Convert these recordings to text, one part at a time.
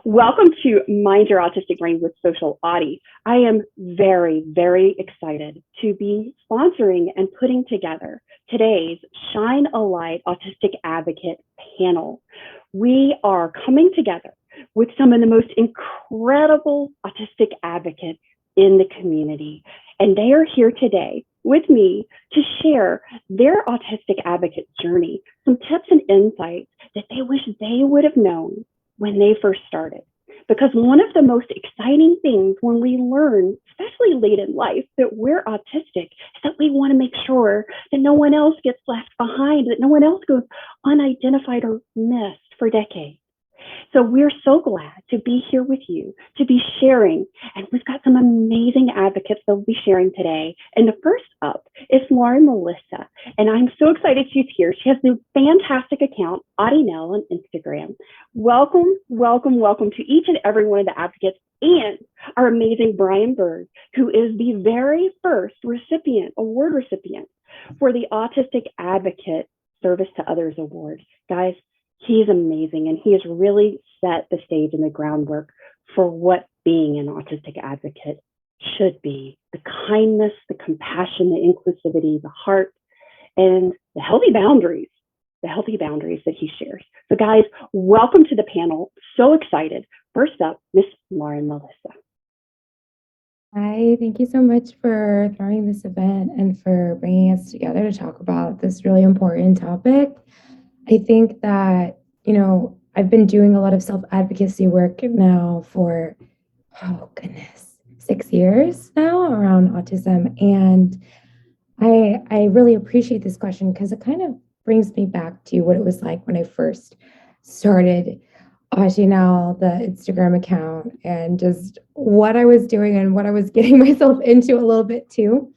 Welcome to Mind Your Autistic Brain with Social Autie. I am very, very excited to be sponsoring and putting together today's Shine a Light Autistic Advocate panel. We are coming together with some of the most incredible autistic advocates in the community, and they are here today with me to share their autistic advocate journey, some tips and insights that they wish they would have known when they first started. Because one of the most exciting things when we learn, especially late in life, that we're autistic is that we want to make sure that no one else gets left behind, that no one else goes unidentified or missed for decades. So we're so glad to be here with you, to be sharing, and we've got some amazing advocates that will be sharing today. And the first up is Lorren Melissa, and I'm so excited she's here. She has the fantastic account, Autie Now on Instagram. Welcome, welcome, welcome to each and every one of the advocates and our amazing Brian Bird, who is the very first award recipient for the Autistic Advocate Service to Others Award. Guys, he's amazing, and he has really set the stage and the groundwork for what being an autistic advocate should be. The kindness, the compassion, the inclusivity, the heart, and the healthy boundaries that he shares. So guys, welcome to the panel. So excited. First up, Miss Lorren Melissa. Hi, thank you so much for throwing this event and for bringing us together to talk about this really important topic. I think that, I've been doing a lot of self-advocacy work now for, 6 years now around autism. And I really appreciate this question because it kind of brings me back to what it was like when I first started Autie Now, the Instagram account, and just what I was doing and what I was getting myself into a little bit too.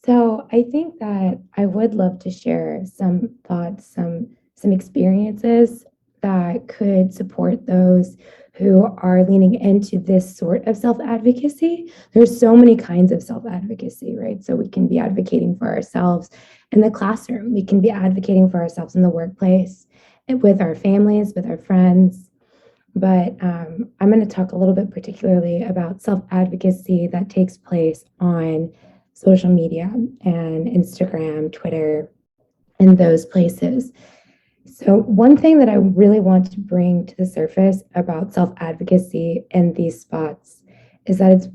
So I think that I would love to share some thoughts, some experiences that could support those who are leaning into this sort of self-advocacy. There's so many kinds of self-advocacy, right? So we can be advocating for ourselves in the classroom. We can be advocating for ourselves in the workplace, and with our families, with our friends. But I'm going to talk a little bit particularly about self-advocacy that takes place on social media and Instagram, Twitter, and those places. So one thing that I really want to bring to the surface about self-advocacy in these spots is that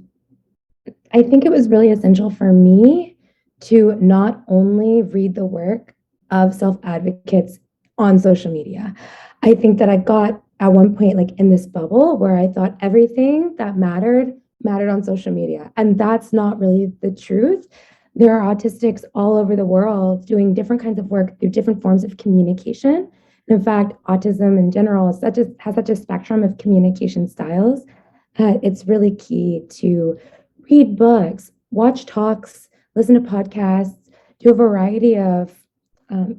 I think it was really essential for me to not only read the work of self-advocates on social media. I think that I got at one point like in this bubble where I thought everything that mattered on social media. And that's not really the truth. There are autistics all over the world doing different kinds of work through different forms of communication. And in fact, autism in general has such a spectrum of communication styles. It's really key to read books, watch talks, listen to podcasts, do a variety of,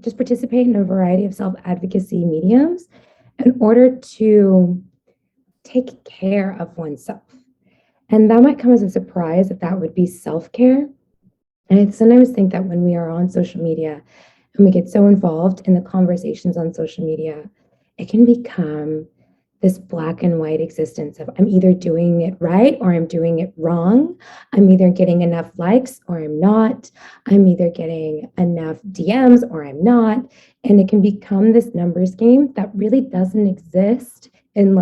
just participate in a variety of self-advocacy mediums in order to take care of oneself. And that might come as a surprise that would be self-care. And I sometimes think that when we are on social media and we get so involved in the conversations on social media, it can become this black and white existence of I'm either doing it right or I'm doing it wrong. I'm either getting enough likes or I'm not. I'm either getting enough DMs or I'm not. And it can become this numbers game that really doesn't exist in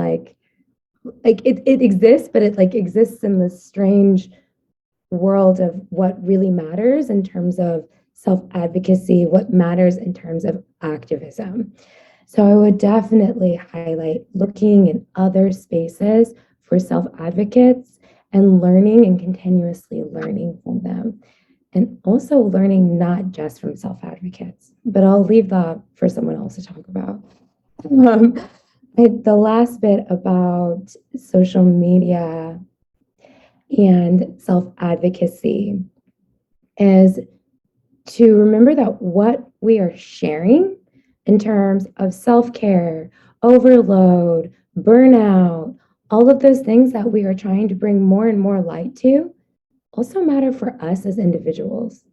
it exists, but it exists in this strange world of what really matters in terms of self-advocacy, what matters in terms of activism. So I would definitely highlight looking in other spaces for self-advocates and learning and continuously learning from them. And also learning not just from self-advocates, but I'll leave that for someone else to talk about. The last bit about social media and self-advocacy is to remember that what we are sharing in terms of self-care, overload, burnout, all of those things that we are trying to bring more and more light to also matter for us as individuals.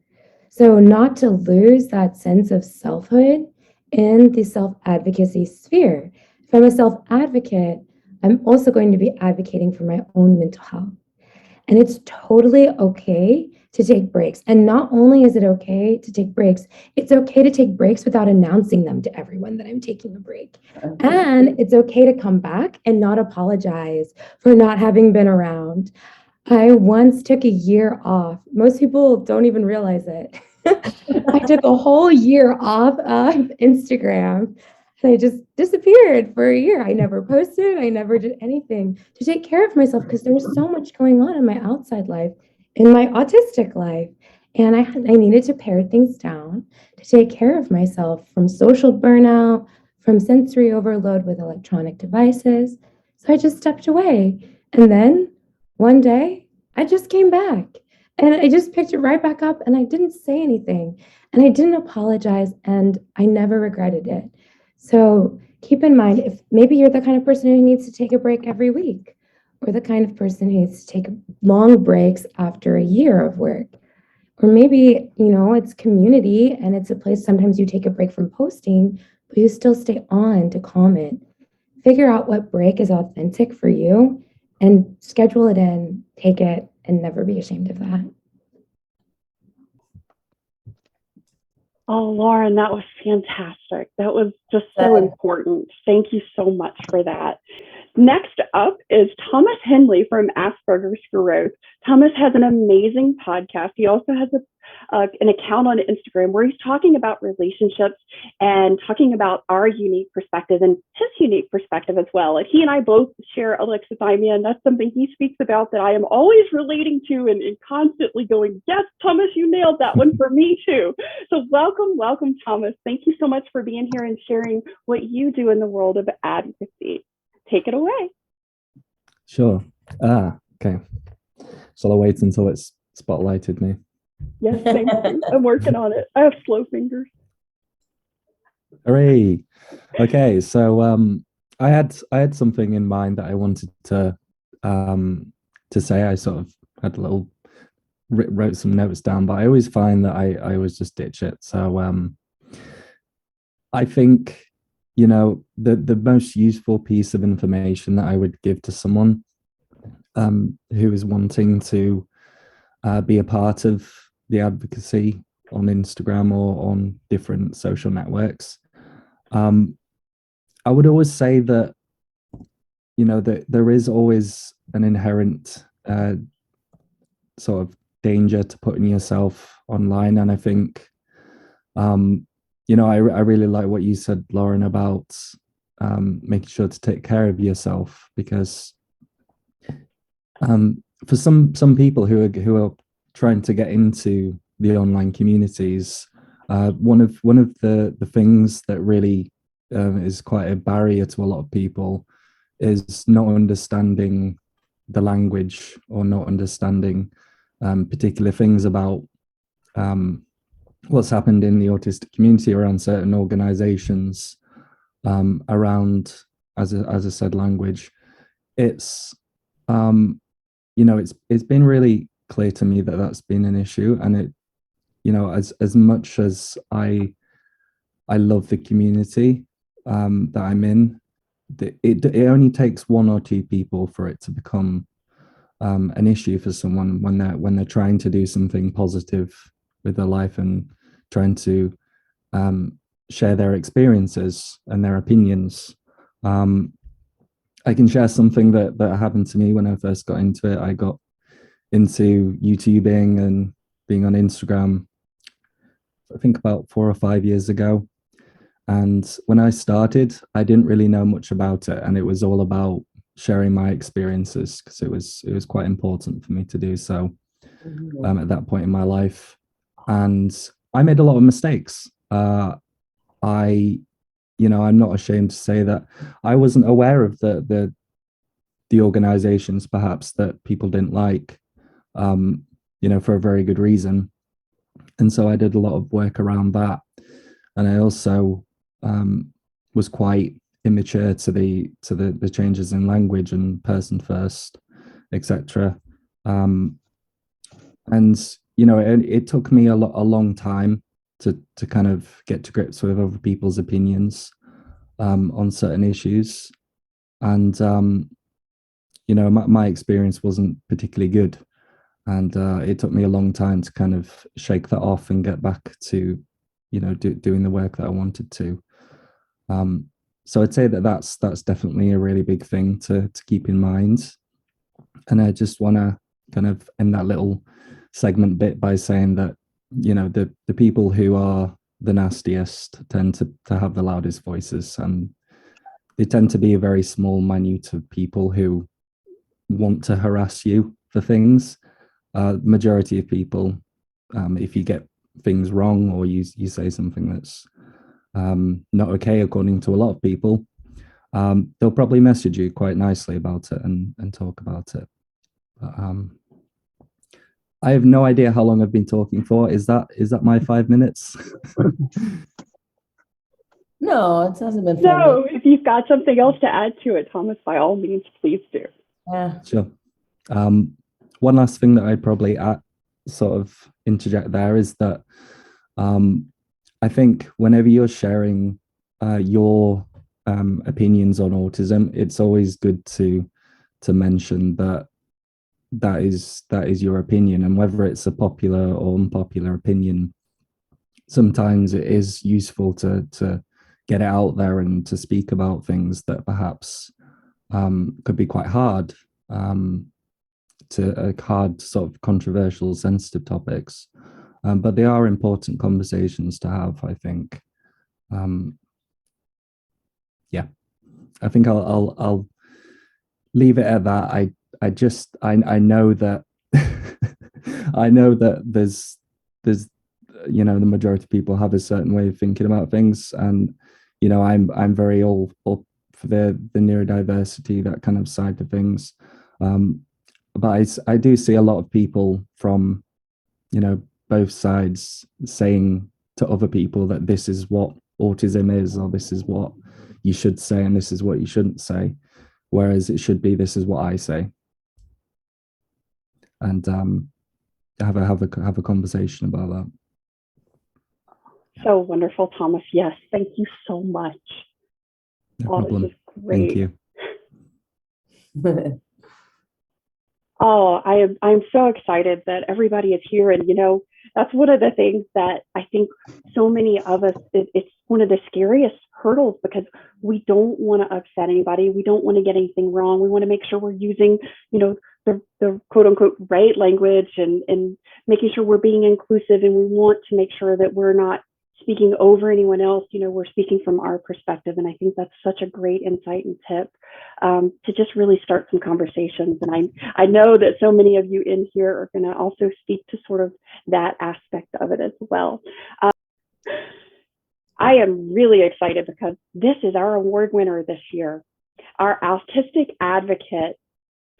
So not to lose that sense of selfhood in the self-advocacy sphere. If I'm a self-advocate, I'm also going to be advocating for my own mental health. And it's totally okay to take breaks. And not only is it okay to take breaks, it's okay to take breaks without announcing them to everyone that I'm taking a break. And it's okay to come back and not apologize for not having been around. I once took a year off. Most people don't even realize it. I took a whole year off of Instagram and I just disappeared for a year. I never posted, I never did anything to take care of myself because there was so much going on in my outside life, in my autistic life. And I needed to pare things down to take care of myself from social burnout, from sensory overload with electronic devices. So I just stepped away. And then one day I just came back and I just picked it right back up and I didn't say anything and I didn't apologize and I never regretted it. So keep in mind, if maybe you're the kind of person who needs to take a break every week or the kind of person who needs to take long breaks after a year of work, or maybe, it's community and it's a place sometimes you take a break from posting, but you still stay on to comment. Figure out what break is authentic for you and schedule it in, take it, and never be ashamed of that. Oh, Lorren, that was fantastic. That was just so important. Thank you so much for that. Next up is Thomas Henley from Asperger's Growth. Thomas has an amazing podcast. He also has an account on Instagram where he's talking about relationships and talking about our unique perspective and his unique perspective as well. And he and I both share alexithymia, and that's something he speaks about that I am always relating to and constantly going, yes, Thomas, you nailed that one for me too. So welcome, Thomas. Thank you so much for being here and sharing what you do in the world of advocacy. Take it away. Sure. Okay. Shall I wait until it's spotlighted me? Yes, thank you. I'm working on it. I have slow fingers. Hooray. Okay, so I had something in mind that I wanted to say. I sort of had a little wrote some notes down, but I always find that I always just ditch it. So I think the most useful piece of information that I would give to someone who is wanting to be a part of the advocacy on Instagram or on different social networks, I would always say that that there is always an inherent sort of danger to putting yourself online, and I think I really like what you said, Lorren, about making sure to take care of yourself, because for some people who are trying to get into the online communities, one of the things that really is quite a barrier to a lot of people is not understanding the language or not understanding particular things about what's happened in the autistic community around certain organizations, around, as I said, language. It's it's been really clear to me that that's been an issue, and it as much as I love the community that I'm in, it only takes one or two people for it to become an issue for someone when they're trying to do something positive with their life and trying to share their experiences and their opinions. I can share something that happened to me when I first got into it. I got into YouTubing and being on Instagram, I think about 4 or 5 years ago. And when I started, I didn't really know much about it, and it was all about sharing my experiences because it was quite important for me to do so at that point in my life. And I made a lot of mistakes. I'm not ashamed to say that I wasn't aware of the organizations perhaps that people didn't like, for a very good reason. And so I did a lot of work around that. And I also was quite immature to the changes in language and person first, etc. And it took me a long time to kind of get to grips with other people's opinions on certain issues. And you know, my experience wasn't particularly good. And it took me a long time to kind of shake that off and get back to, you know, doing the work that I wanted to. So I'd say that that's definitely a really big thing to keep in mind. And I just want to kind of end that little segment bit by saying that, you know, the people who are the nastiest tend to have the loudest voices, and they tend to be a very small minute of people who want to harass you for things. Majority of people, if you get things wrong or you say something that's not okay according to a lot of people, they'll probably message you quite nicely about it and talk about it. But, I have no idea how long I've been talking for. Is that my 5 minutes? No, it hasn't been 5 minutes. No, if you've got something else to add to it, Thomas, by all means, please do. Yeah. Sure. One last thing that I'd probably sort of interject there is that I think whenever you're sharing your opinions on autism, it's always good to mention that is your opinion, and whether it's a popular or unpopular opinion, sometimes it is useful to get it out there and to speak about things that perhaps could be quite hard, to hard sort of controversial, sensitive topics, but they are important conversations to have, I think. Yeah, I think I'll leave it at that. I know that I know that there's you know, the majority of people have a certain way of thinking about things, and you know, I'm very all for the neurodiversity, that kind of side of things, but I do see a lot of people from, you know, both sides saying to other people that this is what autism is, or this is what you should say and this is what you shouldn't say, whereas it should be this is what I say. And have a conversation about that. So wonderful, Thomas. Yes, thank you so much. No problem. This is great. Thank you. Oh, I'm so excited that everybody is here, and you know, that's one of the things that I think so many of us, it's one of the scariest hurdles, because we don't want to upset anybody. We don't want to get anything wrong. We want to make sure we're using, you know, the quote unquote right language, and making sure we're being inclusive, and we want to make sure that we're not speaking over anyone else. You know, we're speaking from our perspective. And I think that's such a great insight and tip, to just really start some conversations. And I know that so many of you in here are going to also speak to sort of that aspect of it as well. I am really excited because this is our award winner this year, our Autistic Advocate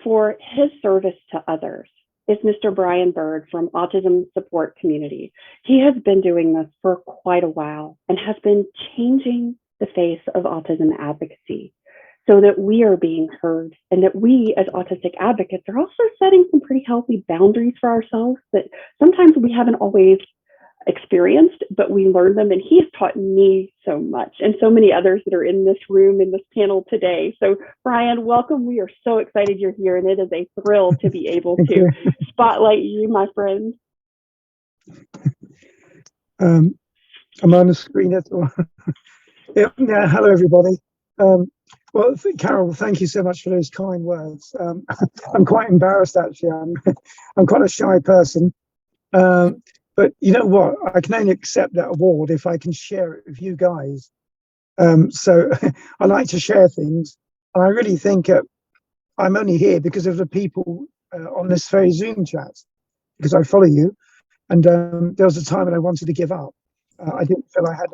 for his service to others is Mr. Brian Bird from Autism Support Community. He has been doing this for quite a while and has been changing the face of autism advocacy so that we are being heard, and that we as autistic advocates are also setting some pretty healthy boundaries for ourselves that sometimes we haven't always experienced, but we learn them. And he has taught me so much, and so many others that are in this room, in this panel today. So Brian, welcome. We are so excited you're here, and it is a thrill to be able to spotlight you, my friend. I'm on the screen at all. Yeah, hello everybody. Well, Carol, thank you so much for those kind words. I'm quite embarrassed, actually. I'm quite a shy person. But you know what? I can only accept that award if I can share it with you guys. So I like to share things. And I really think I'm only here because of the people on this very Zoom chat, because I follow you. And there was a time when I wanted to give up. I didn't feel I had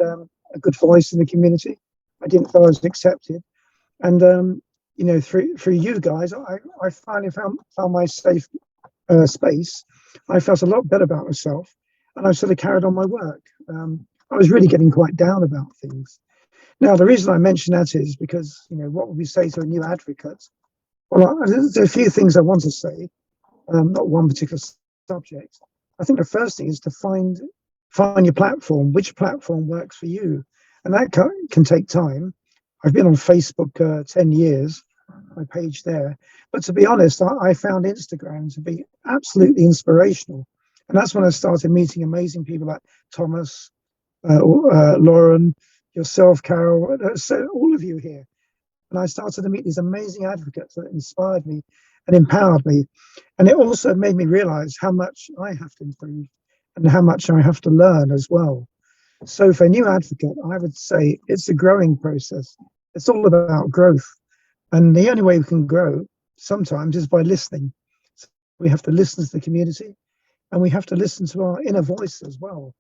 a good voice in the community. I didn't feel I was accepted. And, you know, through you guys, I finally found my safe space. I felt a lot better about myself. And I sort of carried on my work. I was really getting quite down about things. Now, the reason I mention that is because, you know, what would we say to a new advocate? Well, there's a few things I want to say, not one particular subject. I think the first thing is to find your platform, which platform works for you. And that can take time. I've been on Facebook 10 years. my page there. But to be honest, I found Instagram to be absolutely inspirational. And that's when I started meeting amazing people like Thomas, Lorren, yourself, Carol, so all of you here. And I started to meet these amazing advocates that inspired me and empowered me. And it also made me realize how much I have to improve and how much I have to learn as well. So for a new advocate, I would say it's a growing process. It's all about growth. And the only way we can grow sometimes is by listening. So we have to listen to the community and we have to listen to our inner voice as well.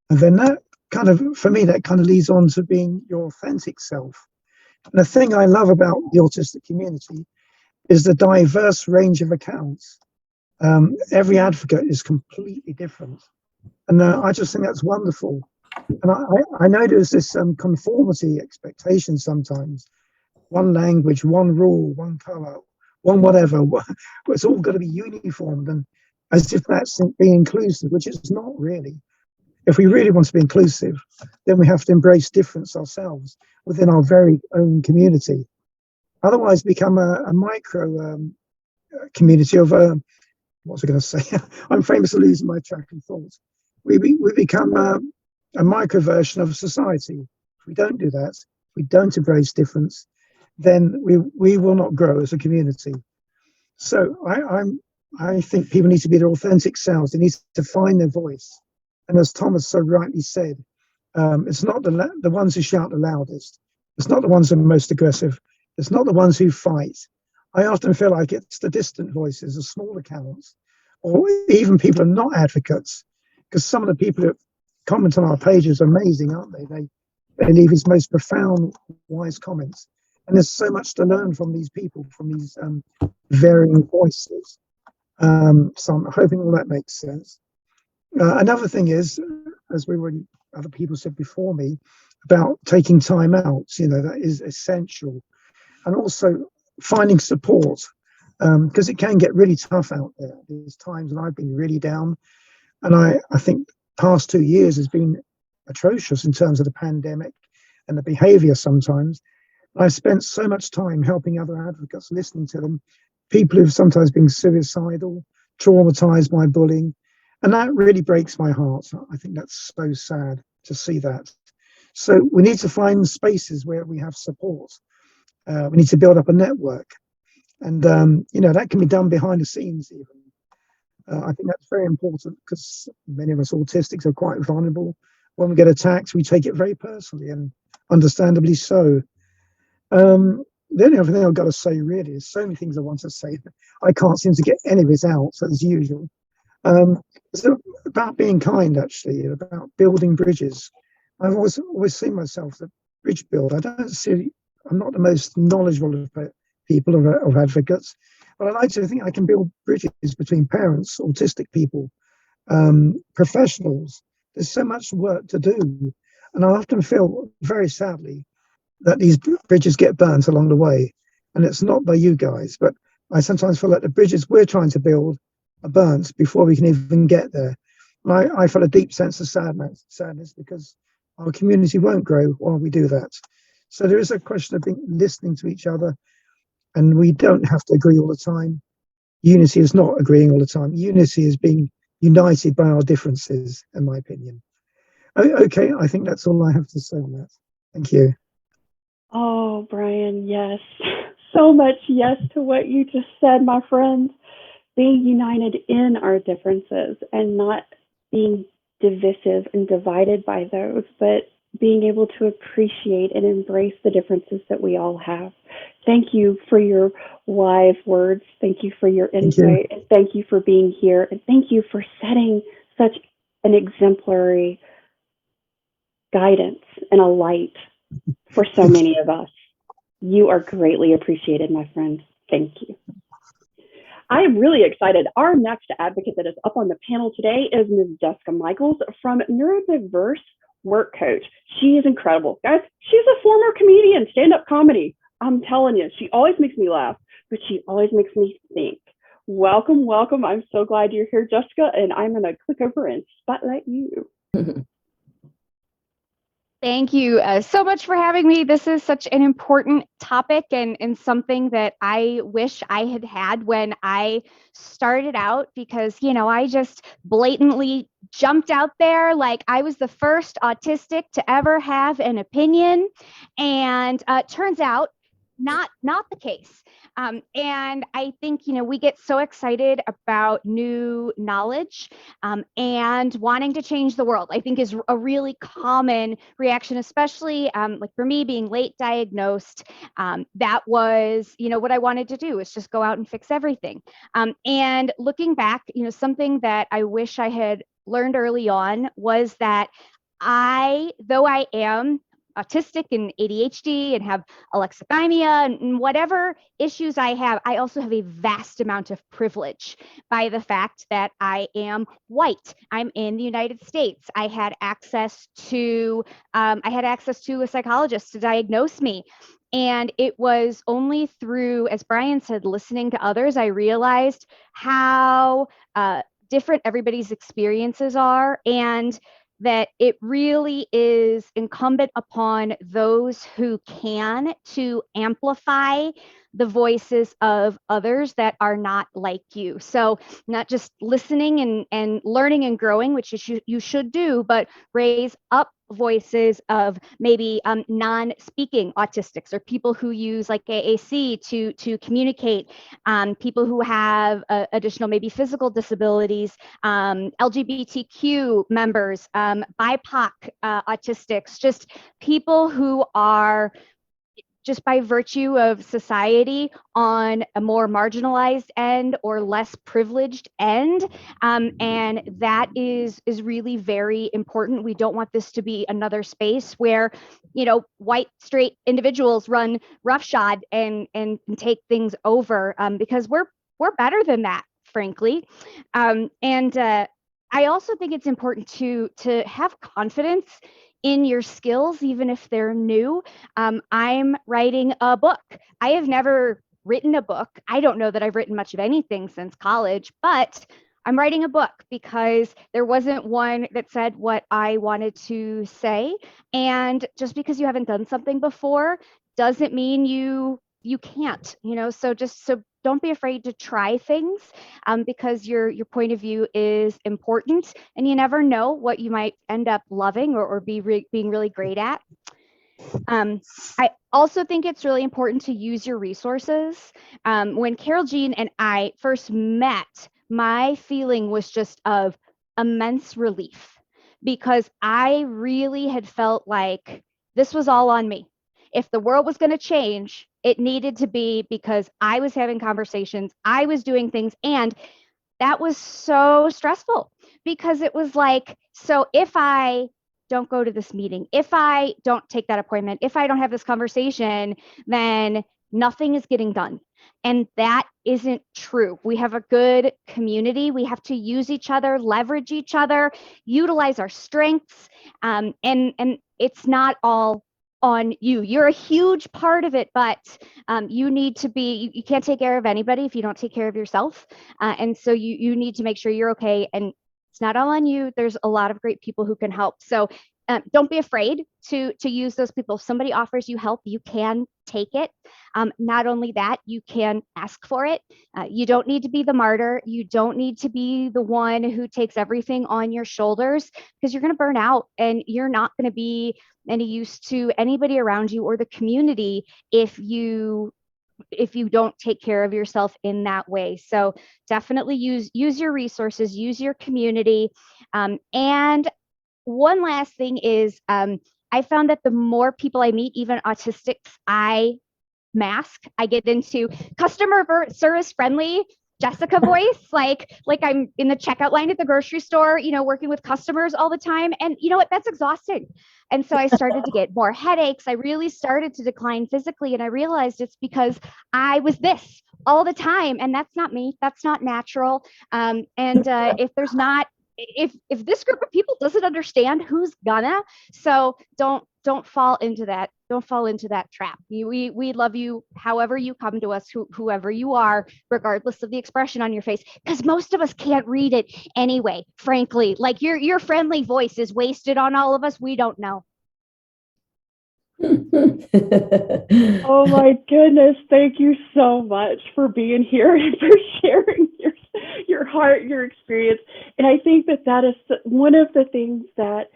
And then that kind of, for me, that kind of leads on to being your authentic self. And the thing I love about the autistic community is the diverse range of accounts. Every advocate is completely different. And I just think that's wonderful. And I know there's this conformity expectation sometimes. One language, one rule, one color, one whatever. It's all got to be uniform and as if that's being inclusive, which it's not really. If we really want to be inclusive, then we have to embrace difference ourselves within our very own community. Otherwise, become a micro community of, what was I going to say? I'm famous for losing my track of thought. We become a micro version of society. If we don't do that, if we don't embrace difference, then we will not grow as a community. So I think people need to be their authentic selves. They need to find their voice. And as Thomas so rightly said, it's not the ones who shout the loudest. It's not the ones who are most aggressive. It's not the ones who fight. I often feel like it's the distant voices, the small accounts, or even people who are not advocates. Because some of the people who comment on our pages are amazing, aren't they? They leave these most profound, wise comments. And there's so much to learn from these people, from these varying voices. So I'm hoping all that makes sense. Another thing is, as other people said before me, about taking time out, that is essential. And also finding support, because it can get really tough out there. There's times when I've been really down, and I think past 2 years has been atrocious in terms of the pandemic and the behavior sometimes. I've spent so much time helping other advocates, listening to them, people who've sometimes been suicidal, traumatized by bullying. And that really breaks my heart. I think that's so sad to see that. So we need to find spaces where we have support. We need to build up a network. And, that can be done behind the scenes even. I think that's very important because many of us autistics are quite vulnerable. When we get attacked, we take it very personally, and understandably so. The only other thing I've got to say really is so many things I want to say. I can't seem to get any of it out, as usual. It's about being kind, actually, about building bridges. I've always seen myself as a bridge builder. I'm not the most knowledgeable of people, of advocates, but I like to think I can build bridges between parents, autistic people, professionals. There's so much work to do. And I often feel, very sadly, that these bridges get burnt along the way. And it's not by you guys, but I sometimes feel like the bridges we're trying to build are burnt before we can even get there. And I feel a deep sense of sadness because our community won't grow while we do that. So there is a question of listening to each other, and we don't have to agree all the time. Unity is not agreeing all the time. Unity is being united by our differences, in my opinion. Okay, I think that's all I have to say on that. Thank you. Oh, Brian, yes. So much yes to what you just said, my friend. Being united in our differences and not being divisive and divided by those, but being able to appreciate and embrace the differences that we all have. Thank you for your wise words. Thank you for your insight. And thank you for being here. And thank you for setting such an exemplary guidance and a light for so many of us. You are greatly appreciated, my friend. Thank you. I am really excited. Our next advocate that is up on the panel today is Ms. Jessica Michaels from Neurodiverse Work Coach. She is incredible. Guys, she's a former comedian, stand-up comedy. I'm telling you, she always makes me laugh, but she always makes me think. Welcome, welcome. I'm so glad you're here, Jessica, and I'm going to click over and spotlight you. Thank Thank you so much for having me. This is such an important topic and something that I wish I had had when I started out, because, you know, I just blatantly jumped out there like I was the first autistic to ever have an opinion. And turns out not the case. And I think, you know, we get so excited about new knowledge and wanting to change the world, I think is a really common reaction, especially like for me being late diagnosed. That was, you know, what I wanted to do was just go out and fix everything. And looking back, you know, something that I wish I had learned early on was that though I am autistic and ADHD and have alexithymia and whatever issues I have, I also have a vast amount of privilege by the fact that I am white. I'm in the United States. I had access to a psychologist to diagnose me. And it was only through, as Brian said, listening to others, I realized how different everybody's experiences are, and that it really is incumbent upon those who can to amplify the voices of others that are not like you. So not just listening and learning and growing, which you should do, but raise up voices of maybe non-speaking autistics, or people who use like AAC to communicate, people who have additional maybe physical disabilities, LGBTQ members, BIPOC autistics, just people who are just by virtue of society on a more marginalized end or less privileged end. And that is really very important. We don't want this to be another space where, you know, white straight individuals run roughshod and take things over, because we're better than that, frankly. I also think it's important to have confidence in your skills, even if they're new. I'm writing a book. I have never written a book. I don't know that I've written much of anything since college, but I'm writing a book because there wasn't one that said what I wanted to say. And just because you haven't done something before doesn't mean you can't, you know, so don't be afraid to try things, because your point of view is important, and you never know what you might end up loving or being really great at. I also think it's really important to use your resources. When Carol Jean and I first met, my feeling was just of immense relief, because I really had felt like this was all on me. If the world was going to change, it needed to be because I was having conversations, I was doing things, and that was so stressful, because it was like, so if I don't go to this meeting, if I don't take that appointment, if I don't have this conversation, then nothing is getting done. And that isn't true. We have a good community. We have to use each other, leverage each other, utilize our strengths. And it's not all on you. You're a huge part of it, but you need to be, you can't take care of anybody if you don't take care of yourself. And so you need to make sure you're okay. And it's not all on you. There's a lot of great people who can help. So don't be afraid to use those people. If somebody offers you help, you can take it. Not only that, you can ask for it. You don't need to be the martyr. You don't need to be the one who takes everything on your shoulders, because you're going to burn out and you're not going to be any use to anybody around you or the community if you don't take care of yourself in that way. So definitely use your resources, use your community. And one last thing is, I found that the more people I meet, even autistics, I mask. I get into customer service friendly Jessica voice, like I'm in the checkout line at the grocery store, you know, working with customers all the time. And you know what? That's exhausting. And so I started to get more headaches. I really started to decline physically. And I realized it's because I was this all the time. And that's not me. That's not natural. If there's not, if this group of people doesn't understand, who's gonna? So don't fall into that. Don't fall into that trap. We love you however you come to us, whoever you are, regardless of the expression on your face, because most of us can't read it anyway, frankly. Like your friendly voice is wasted on all of us. We don't know. Oh my goodness, thank you so much for being here and for sharing your heart, your experience. And I think that is one of the things that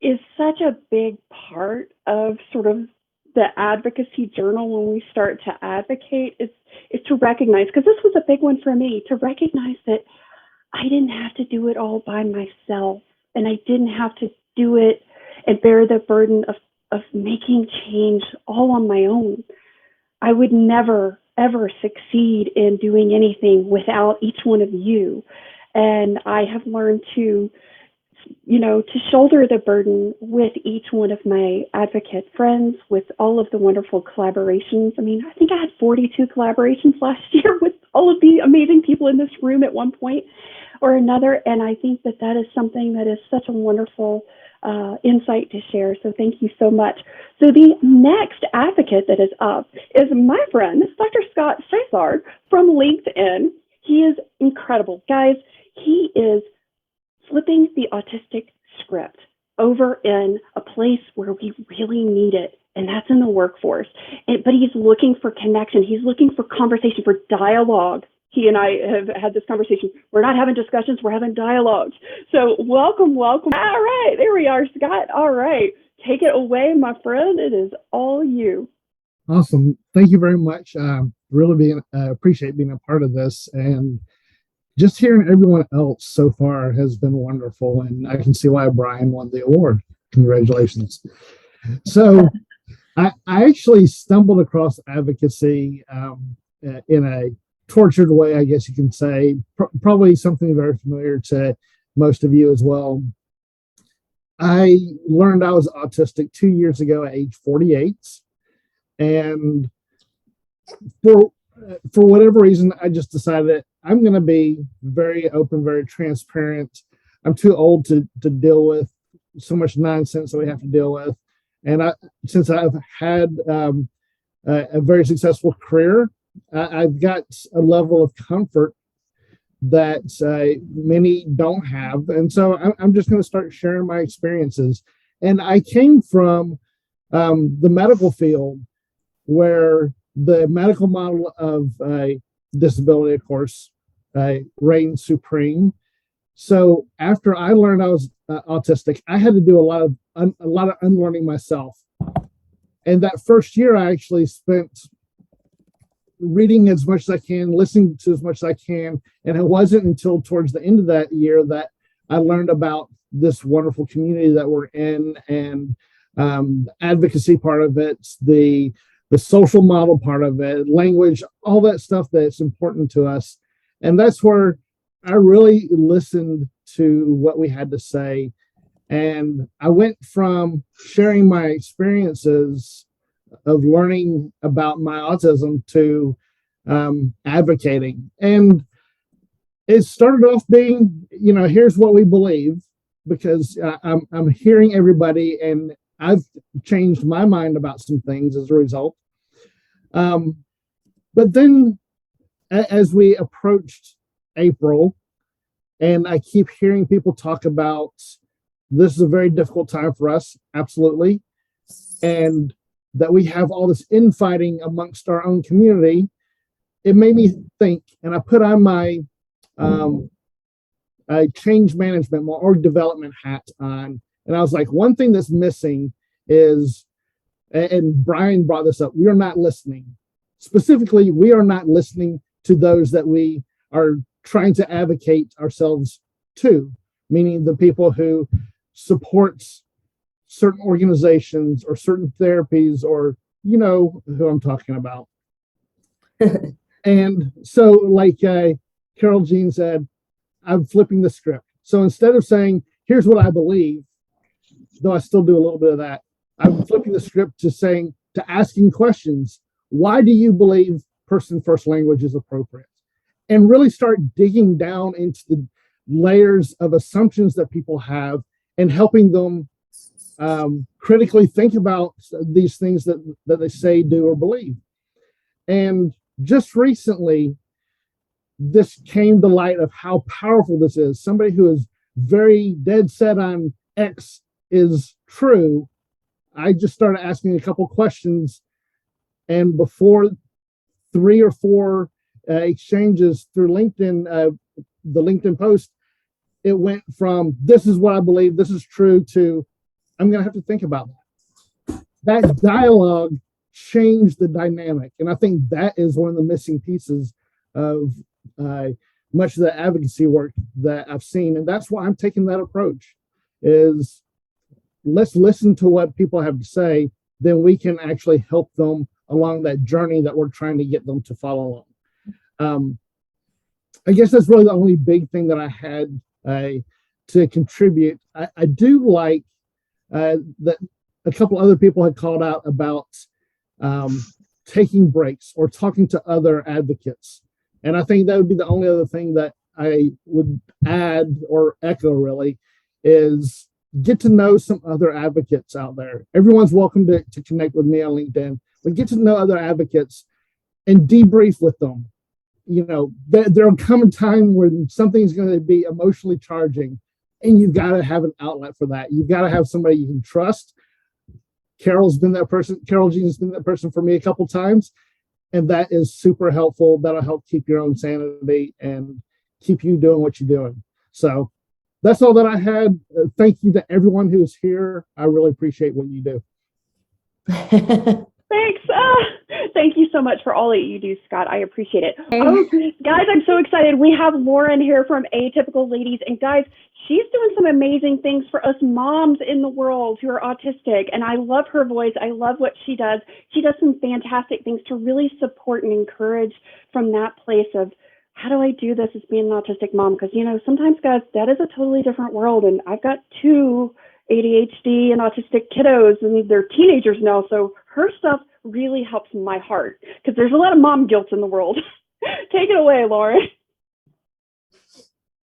is such a big part of sort of the advocacy journal when we start to advocate is to recognize, because this was a big one for me, to recognize that I didn't have to do it all by myself, and I didn't have to do it and bear the burden of making change all on my own. I would never, ever succeed in doing anything without each one of you. And I have learned to shoulder the burden with each one of my advocate friends, with all of the wonderful collaborations. I mean, I think I had 42 collaborations last year with all of the amazing people in this room at one point or another. And I think that is something that is such a wonderful insight to share. So thank you so much. So the next advocate that is up is my friend, Dr. Scott Cesar from LinkedIn. He is incredible. Guys, he is flipping the autistic script over in a place where we really need it, and that's in the workforce. But he's looking for connection. He's looking for conversation, for dialogue. He and I have had this conversation. We're not having discussions, we're having dialogues. So welcome. All right, there we are, Scott. All right, take it away, my friend. It is all you. Awesome. Thank you very much. Really appreciate being a part of this, and just hearing everyone else so far has been wonderful, and I can see why Brian won the award. Congratulations. So I actually stumbled across advocacy in a tortured way, I guess you can say, probably something very familiar to most of you as well. I learned I was autistic 2 years ago at age 48, and for whatever reason, I just decided that I'm going to be very open, very transparent. I'm too old to deal with so much nonsense that we have to deal with. And since I've had a very successful career, I've got a level of comfort that many don't have. And so I'm just going to start sharing my experiences. And I came from the medical field, where the medical model of disability, of course, reigns supreme. So after I learned I was autistic, I had to do a lot of unlearning myself. And that first year, I actually spent reading as much as I can, listening to as much as I can. And it wasn't until towards the end of that year that I learned about this wonderful community that we're in, and advocacy part of it, the social model part of it, language, all that stuff that's important to us. And that's where I really listened to what we had to say. And I went from sharing my experiences of learning about my autism to advocating. And it started off being, here's what we believe, because I'm hearing everybody, and I've changed my mind about some things as a result. But then as we approached April, and I keep hearing people talk about this is a very difficult time for us, absolutely, and that we have all this infighting amongst our own community, it made me think, and I put on my change management, my org development hat on, and I was like, one thing that's missing is, and Brian brought this up, we are not listening. Specifically, we are not listening to those that we are trying to advocate ourselves to, meaning the people who support certain organizations or certain therapies, or you know who I'm talking about. And so, like Carol Jean said, I'm flipping the script. So instead of saying, here's what I believe, though I still do a little bit of that, I'm flipping the script to asking questions. Why do you believe person first language is appropriate? And really start digging down into the layers of assumptions that people have, and helping them critically think about these things that they say, do, or believe. And just recently, this came to light of how powerful this is. Somebody who is very dead set on X is true. I just started asking a couple questions, and before 3 or 4 exchanges through LinkedIn, the LinkedIn post, it went from this is what I believe, this is true, to I'm going to have to think about that. That dialogue changed the dynamic, and I think that is one of the missing pieces of much of the advocacy work that I've seen, and that's why I'm taking that approach. Is let's listen to what people have to say, then we can actually help them along that journey that we're trying to get them to follow along. I guess that's really the only big thing that I had to contribute. I do like that a couple other people had called out about taking breaks or talking to other advocates. And I think that would be the only other thing that I would add or echo, really, is get to know some other advocates out there. Everyone's welcome to connect with me on LinkedIn, but get to know other advocates and debrief with them. You know, there'll come a time when something's going to be emotionally charging, and you've got to have an outlet for that. You've got to have somebody you can trust. Carol Jean's been that person for me a couple times, and that is super helpful. That'll help keep your own sanity and keep you doing what you're doing. So that's all that I had. Thank you to everyone who's here. I really appreciate what you do. Thanks. Thank you so much for all that you do, Scott. I appreciate it. Oh, guys, I'm so excited. We have Lorren here from Atypical Ladies. And guys, she's doing some amazing things for us moms in the world who are autistic. And I love her voice. I love what she does. She does some fantastic things to really support and encourage from that place of, how do I do this as being an autistic mom? Because, you know, sometimes, guys, that is a totally different world. And I've got 2 ADHD and autistic kiddos, and they're teenagers now. So her stuff really helps my heart, because there's a lot of mom guilt in the world. Take it away, Lorren.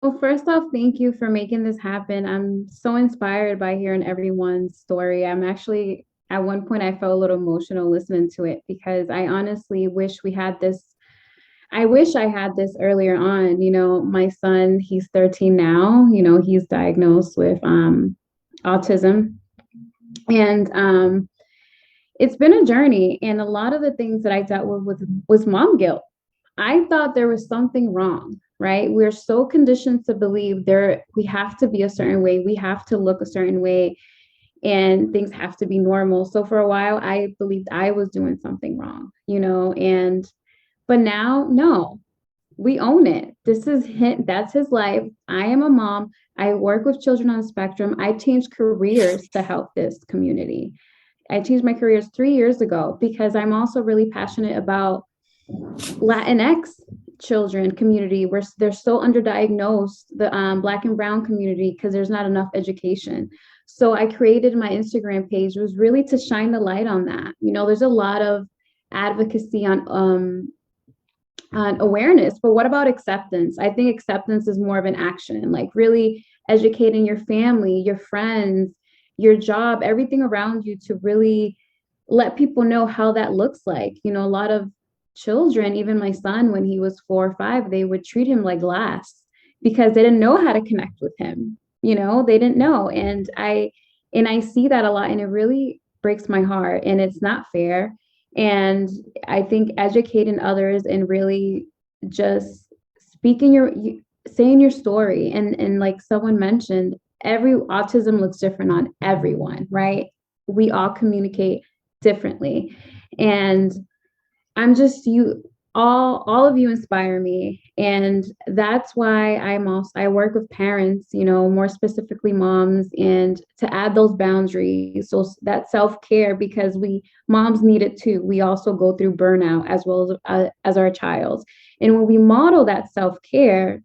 Well, first off, thank you for making this happen. I'm so inspired by hearing everyone's story. I'm actually, at one point, I felt a little emotional listening to it, because I honestly wish we had this. I wish I had this earlier on. You know, my son, he's 13 now. You know, he's diagnosed with autism. And it's been a journey. And a lot of the things that I dealt with was mom guilt. I thought there was something wrong, right? We're so conditioned to believe we have to be a certain way. We have to look a certain way, and things have to be normal. So for a while, I believed I was doing something wrong, you know, but now, no, we own it. This is him. That's his life. I am a mom. I work with children on the spectrum. I changed careers to help this community. I changed my careers 3 years ago because I'm also really passionate about Latinx children community, where they're so underdiagnosed, the Black and Brown community, because there's not enough education. So I created my Instagram page, was really to shine the light on that. You know, there's a lot of advocacy on awareness, but what about acceptance? I think acceptance is more of an action, like really educating your family, your friends, your job, everything around you, to really let people know how that looks like. You know, a lot of children, even my son, when he was 4 or 5, they would treat him like glass because they didn't know how to connect with him. You know, they didn't know. And I see that a lot, and it really breaks my heart, and it's not fair. And I think educating others and really just saying your story, and like someone mentioned, every autism looks different on everyone, right? We all communicate differently. And I'm just, all of you inspire me. And that's why I work with parents, you know, more specifically moms, and to add those boundaries. So that self-care, because moms need it too. We also go through burnout as well as our child. And when we model that self-care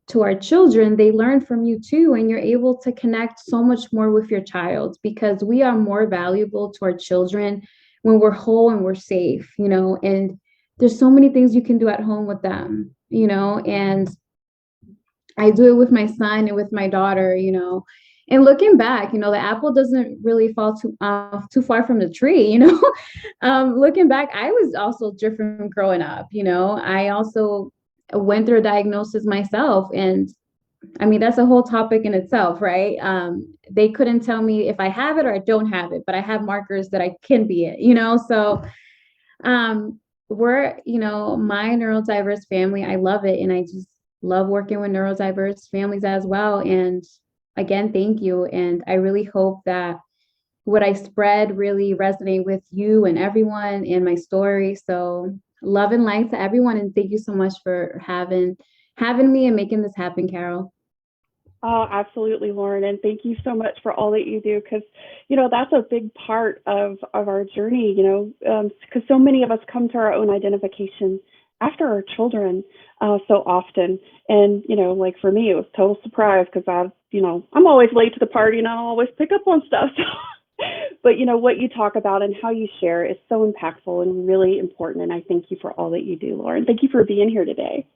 to our children, they learn from you too, and you're able to connect so much more with your child, because we are more valuable to our children when we're whole and we're safe, you know. And there's so many things you can do at home with them, you know, and I do it with my son and with my daughter, you know. And looking back, you know, the apple doesn't really fall too far from the tree, you know. Looking back, I was also different growing up, you know. I also went through a diagnosis myself, and I mean, that's a whole topic in itself, right? They couldn't tell me if I have it or I don't have it, but I have markers that I can be it, So we're, my neurodiverse family, I love it. And I just love working with neurodiverse families as well. And again, thank you. And I really hope that what I spread really resonate with you and everyone and my story. So love and light to everyone. And thank you so much for having me and making this happen, Carol. Oh, absolutely, Lorren. And thank you so much for all that you do, because, that's a big part of our journey, because so many of us come to our own identification after our children so often. And, like for me, it was total surprise because I'm always late to the party and I don't always pick up on stuff. But, what you talk about and how you share is so impactful and really important. And I thank you for all that you do, Lorren. Thank you for being here today.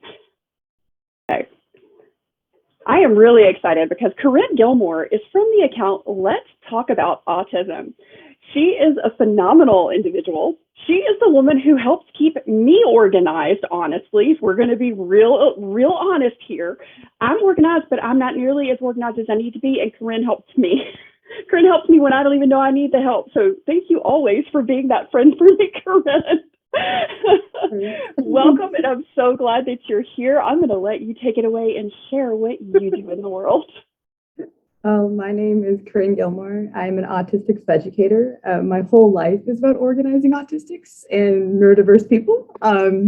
Okay. I am really excited because Carrin Gilmore is from the account Let's Talk About Autism. She is a phenomenal individual. She is the woman who helps keep me organized, honestly. If we're going to be real honest here. I'm organized, but I'm not nearly as organized as I need to be, and Carrin helps me. Carrin helps me when I don't even know I need the help. So thank you always for being that friend for me, Carrin. Welcome, and I'm so glad that you're here. I'm going to let you take it away and share what you do in the world. My name is Carrin Gilmore. I'm an autistic educator. My whole life is about organizing autistics and neurodiverse people.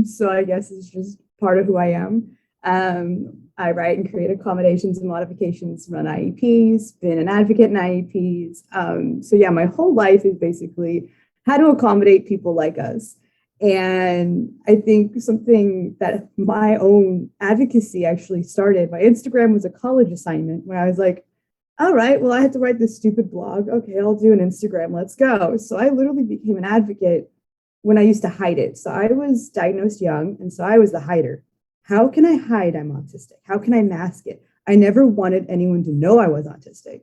So I guess it's just part of who I am. I write and create accommodations and modifications, run IEPs, been an advocate in IEPs. So yeah, my whole life is basically how to accommodate people like us. And I think something that my own advocacy actually started, my Instagram was a college assignment when I was like, all right, well, I had to write this stupid blog. Okay, I'll do an Instagram. Let's go. So I literally became an advocate when I used to hide it. So I was diagnosed young, and so I was the hider. How can I hide I'm autistic? How can I mask it? I never wanted anyone to know I was autistic.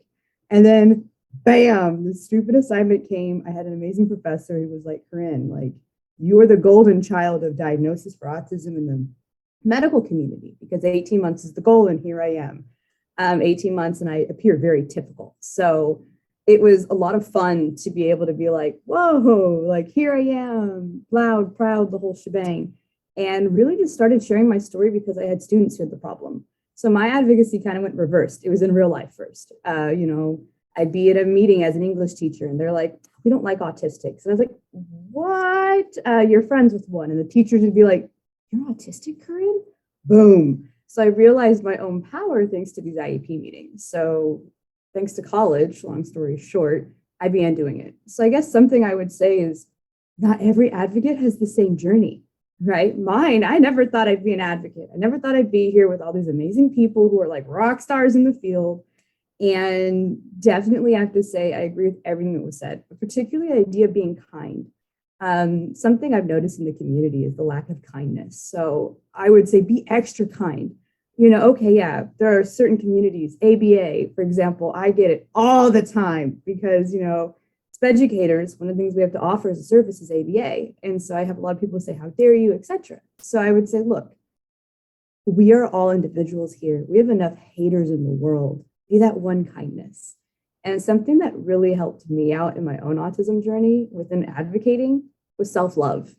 And then, bam, this stupid assignment came. I had an amazing professor who was like, Carrin, like, you are the golden child of diagnosis for autism in the medical community, because 18 months is the goal, and here I am. 18 months, and I appear very typical. So it was a lot of fun to be able to be like, whoa, like here I am, loud, proud, the whole shebang. And really just started sharing my story because I had students who had the problem. So my advocacy kind of went reversed. It was in real life first. I'd be at a meeting as an English teacher, and they're like, we don't like autistics. And I was like, what? You're friends with one. And the teachers would be like, you're autistic, Carrin? Boom. So I realized my own power thanks to these IEP meetings. So thanks to college, long story short, I began doing it. So I guess something I would say is not every advocate has the same journey, right? Mine, I never thought I'd be an advocate. I never thought I'd be here with all these amazing people who are like rock stars in the field. And definitely I have to say, I agree with everything that was said, but particularly the idea of being kind. Something I've noticed in the community is the lack of kindness. So I would say be extra kind. Okay, yeah, there are certain communities, ABA, for example, I get it all the time because, as educators, one of the things we have to offer as a service is ABA. And so I have a lot of people say, how dare you, etc. So I would say, look, we are all individuals here. We have enough haters in the world. Be that one kindness. And something that really helped me out in my own autism journey within advocating was self-love.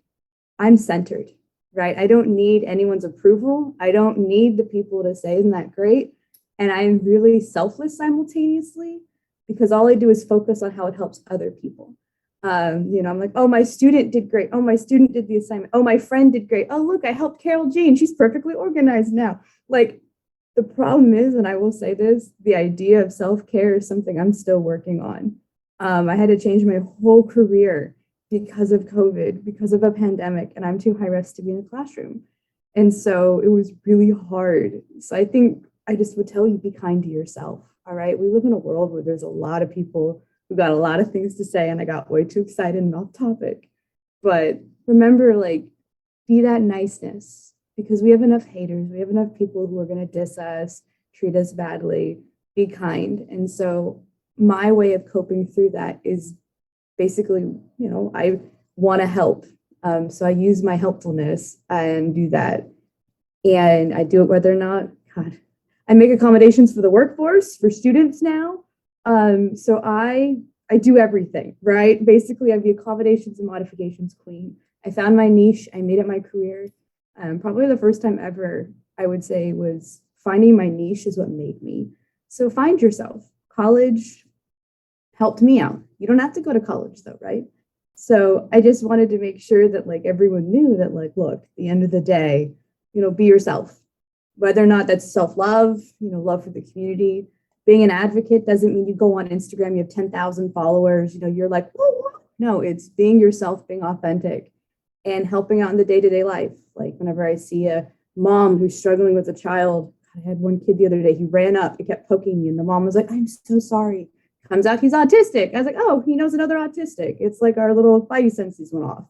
I'm centered, right? I don't need anyone's approval. I don't need the people to say, isn't that great? And I'm really selfless simultaneously because all I do is focus on how it helps other people. I'm like, oh, my student did great. Oh, my student did the assignment. Oh, my friend did great. Oh, look, I helped Carol Jean. She's perfectly organized now. Like, the problem is, and I will say this, the idea of self-care is something I'm still working on. I had to change my whole career because of COVID, because of a pandemic, and I'm too high risk to be in a classroom. And so it was really hard. So I think I just would tell you, be kind to yourself, all right? We live in a world where there's a lot of people who got a lot of things to say, and I got way too excited and off topic. But remember, like, be that niceness. Because we have enough haters, we have enough people who are going to diss us, treat us badly, be kind. And so my way of coping through that is basically, I want to help. So I use my helpfulness and do that. And I do it whether or not, God, I make accommodations for the workforce, for students now. So I do everything, right? Basically, I'm the accommodations and modifications queen. I found my niche. I made it my career. Probably the first time ever, I would say, was finding my niche is what made me. So find yourself. College helped me out. You don't have to go to college though, right? So I just wanted to make sure that like everyone knew that like, look, at the end of the day, be yourself. Whether or not that's self-love, love for the community. Being an advocate doesn't mean you go on Instagram, you have 10,000 followers, you're like, whoa. No, it's being yourself, being authentic and helping out in the day-to-day life. Like whenever I see a mom who's struggling with a child, I had one kid the other day, he ran up, he kept poking me and the mom was like, I'm so sorry. Comes out he's autistic. I was like, oh, he knows another autistic. It's like our little spidey senses went off,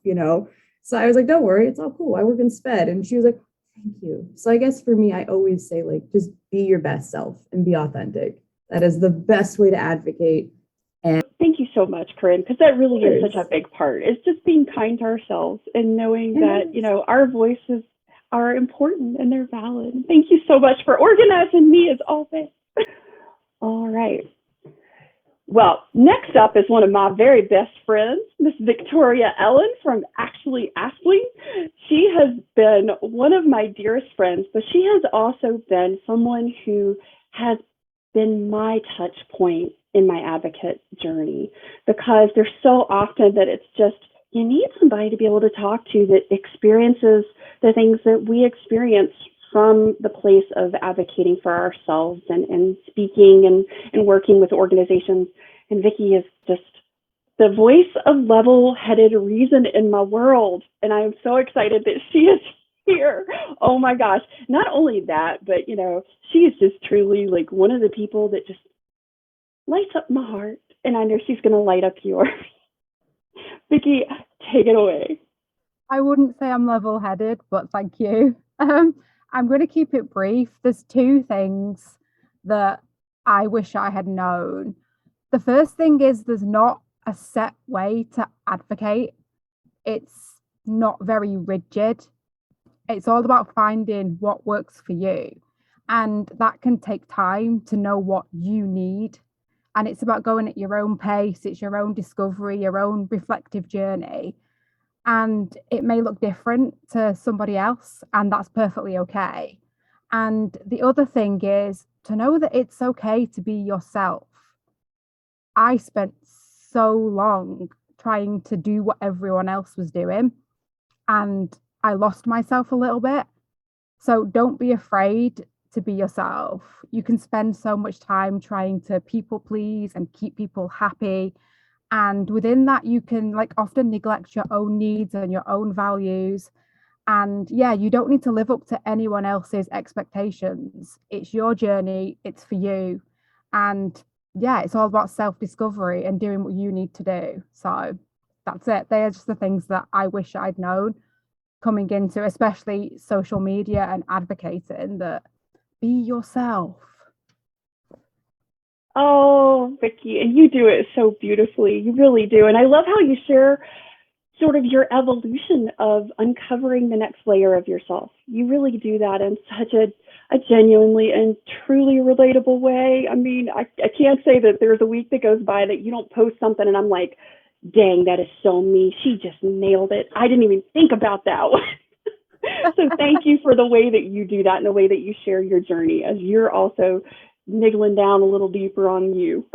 So I was like, don't worry, it's all cool. I work in SPED. And she was like, thank you. So I guess for me, I always say like, just be your best self and be authentic. That is the best way to advocate. And thank you so much, Carrin, because that really is such a big part. It's just being kind to ourselves and knowing that, our voices are important and they're valid. Thank you so much for organizing me as always. All right. Well, next up is one of my very best friends, Miss Victoria Ellen from Actually Ashley. She has been one of my dearest friends, but she has also been someone who has been my touch point in my advocate journey, because there's so often that it's just, you need somebody to be able to talk to that experiences the things that we experience from the place of advocating for ourselves and speaking and working with organizations. And Vicki is just the voice of level-headed reason in my world. And I am so excited that she is here. Oh my gosh. Not only that, but she is just truly like one of the people that just lights up my heart. And I know she's going to light up yours. Vicki, take it away. I wouldn't say I'm level-headed, but thank you. I'm going to keep it brief. There's two things that I wish I had known. The first thing is there's not a set way to advocate. It's not very rigid. It's all about finding what works for you. And that can take time to know what you need. And it's about going at your own pace. It's your own discovery, your own reflective journey. And it may look different to somebody else, and that's perfectly okay. And the other thing is to know that it's okay to be yourself. I spent so long trying to do what everyone else was doing, and I lost myself a little bit. So don't be afraid to be yourself. You can spend so much time trying to people please and keep people happy. And within that, you can often neglect your own needs and your own values. And yeah, you don't need to live up to anyone else's expectations. It's your journey. It's for you. And yeah, it's all about self-discovery and doing what you need to do. So that's it. They are just the things that I wish I'd known coming into, especially social media and advocating, that be yourself. Oh, Vicki, and you do it so beautifully. You really do. And I love how you share sort of your evolution of uncovering the next layer of yourself. You really do that in such a genuinely and truly relatable way. I mean, I can't say that there's a week that goes by that you don't post something and I'm like, dang, that is so me. She just nailed it. I didn't even think about that one. So thank you for the way that you do that and the way that you share your journey as you're also niggling down a little deeper on you.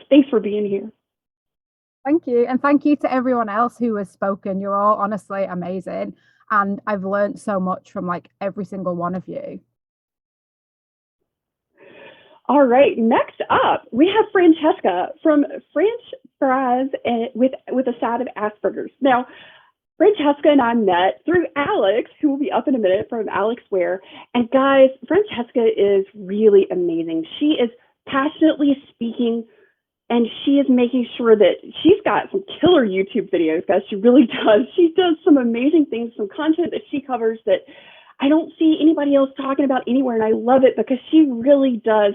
Thanks for being here. Thank you. And thank you to everyone else who has spoken. You're all honestly amazing. And I've learned so much from every single one of you. All right, next up, we have Francesca from French Fries with a side of Asperger's. Now, Francesca and I met through Alex, who will be up in a minute, from Alex Ware. And guys, Francesca is really amazing. She is passionately speaking, and she is making sure that she's got some killer YouTube videos, guys. She really does. She does some amazing things, some content that she covers that I don't see anybody else talking about anywhere. And I love it because she really does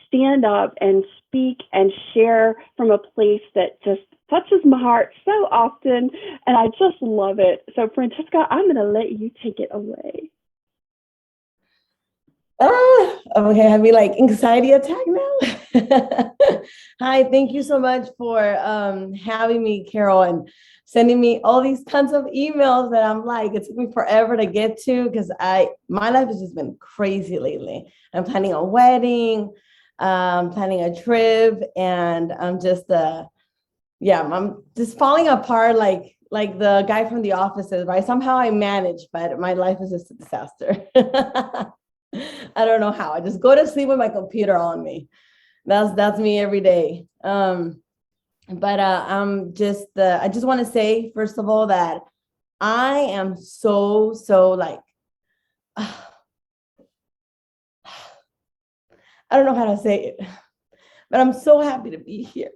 stand up and speak and share from a place that just touches my heart so often. And I just love it. So Francesca, I'm going to let you take it away. Okay, having like anxiety attack now. Hi, thank you so much for having me, Carol, and sending me all these tons of emails that I'm like, it took me forever to get to because my life has just been crazy lately. I'm planning a wedding, planning a trip, and I'm just I'm just falling apart like the guy from The Office says, right? Somehow I manage, but my life is just a disaster. I don't know how. I just go to sleep with my computer on me. That's me every day. I'm just I just want to say, first of all, that I am so like I don't know how to say it, but I'm so happy to be here.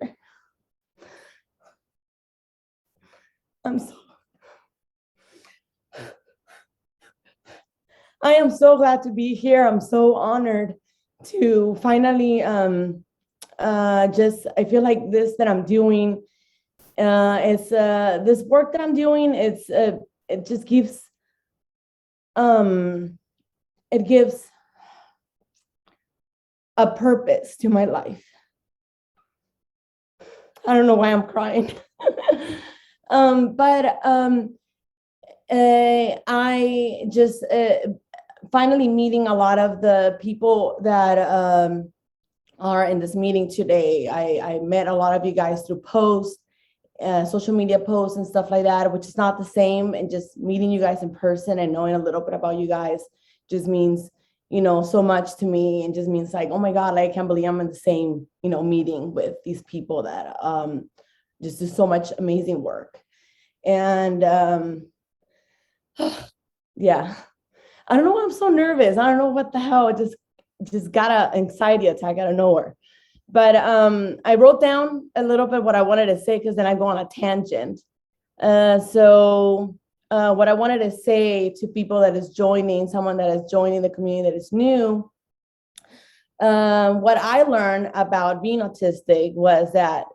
I am so glad to be here. I'm so honored to finally I feel like this that I'm doing it's this work that I'm doing, it just gives it gives a purpose to my life. I don't know why I'm crying. I just finally meeting a lot of the people that are in this meeting today. I met a lot of you guys through posts, social media posts and stuff like that, which is not the same. And just meeting you guys in person and knowing a little bit about you guys just means, so much to me, and just means like, oh my God, like, I can't believe I'm in the same, meeting with these people that just do so much amazing work. And yeah, I don't know why I'm so nervous. I don't know what the hell. I just got an anxiety attack out of nowhere. But I wrote down a little bit what I wanted to say, because then I go on a tangent. What I wanted to say to people that is joining, someone that is joining the community that is new, what I learned about being autistic was that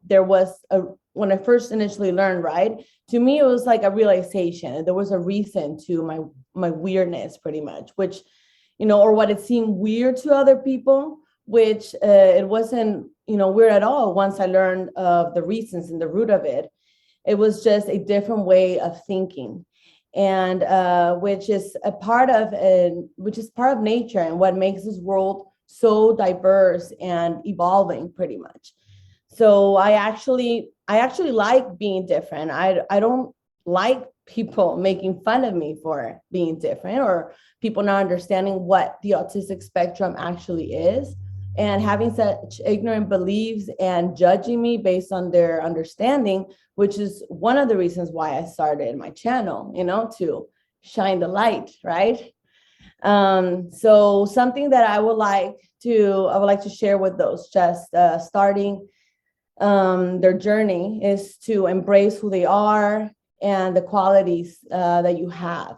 when I first initially learned, right, to me, it was like a realization. There was a reason to my weirdness, pretty much, which, or what it seemed weird to other people, which it wasn't, weird at all once I learned of the reasons and the root of it. It was just a different way of thinking, and which is part of nature, and what makes this world so diverse and evolving, pretty much. So I actually like being different. I don't like people making fun of me for being different, or people not understanding what the autistic spectrum actually is, and having such ignorant beliefs and judging me based on their understanding, which is one of the reasons why I started my channel, to shine the light, right? So something that I would like to share with those just starting their journey is to embrace who they are and the qualities that you have.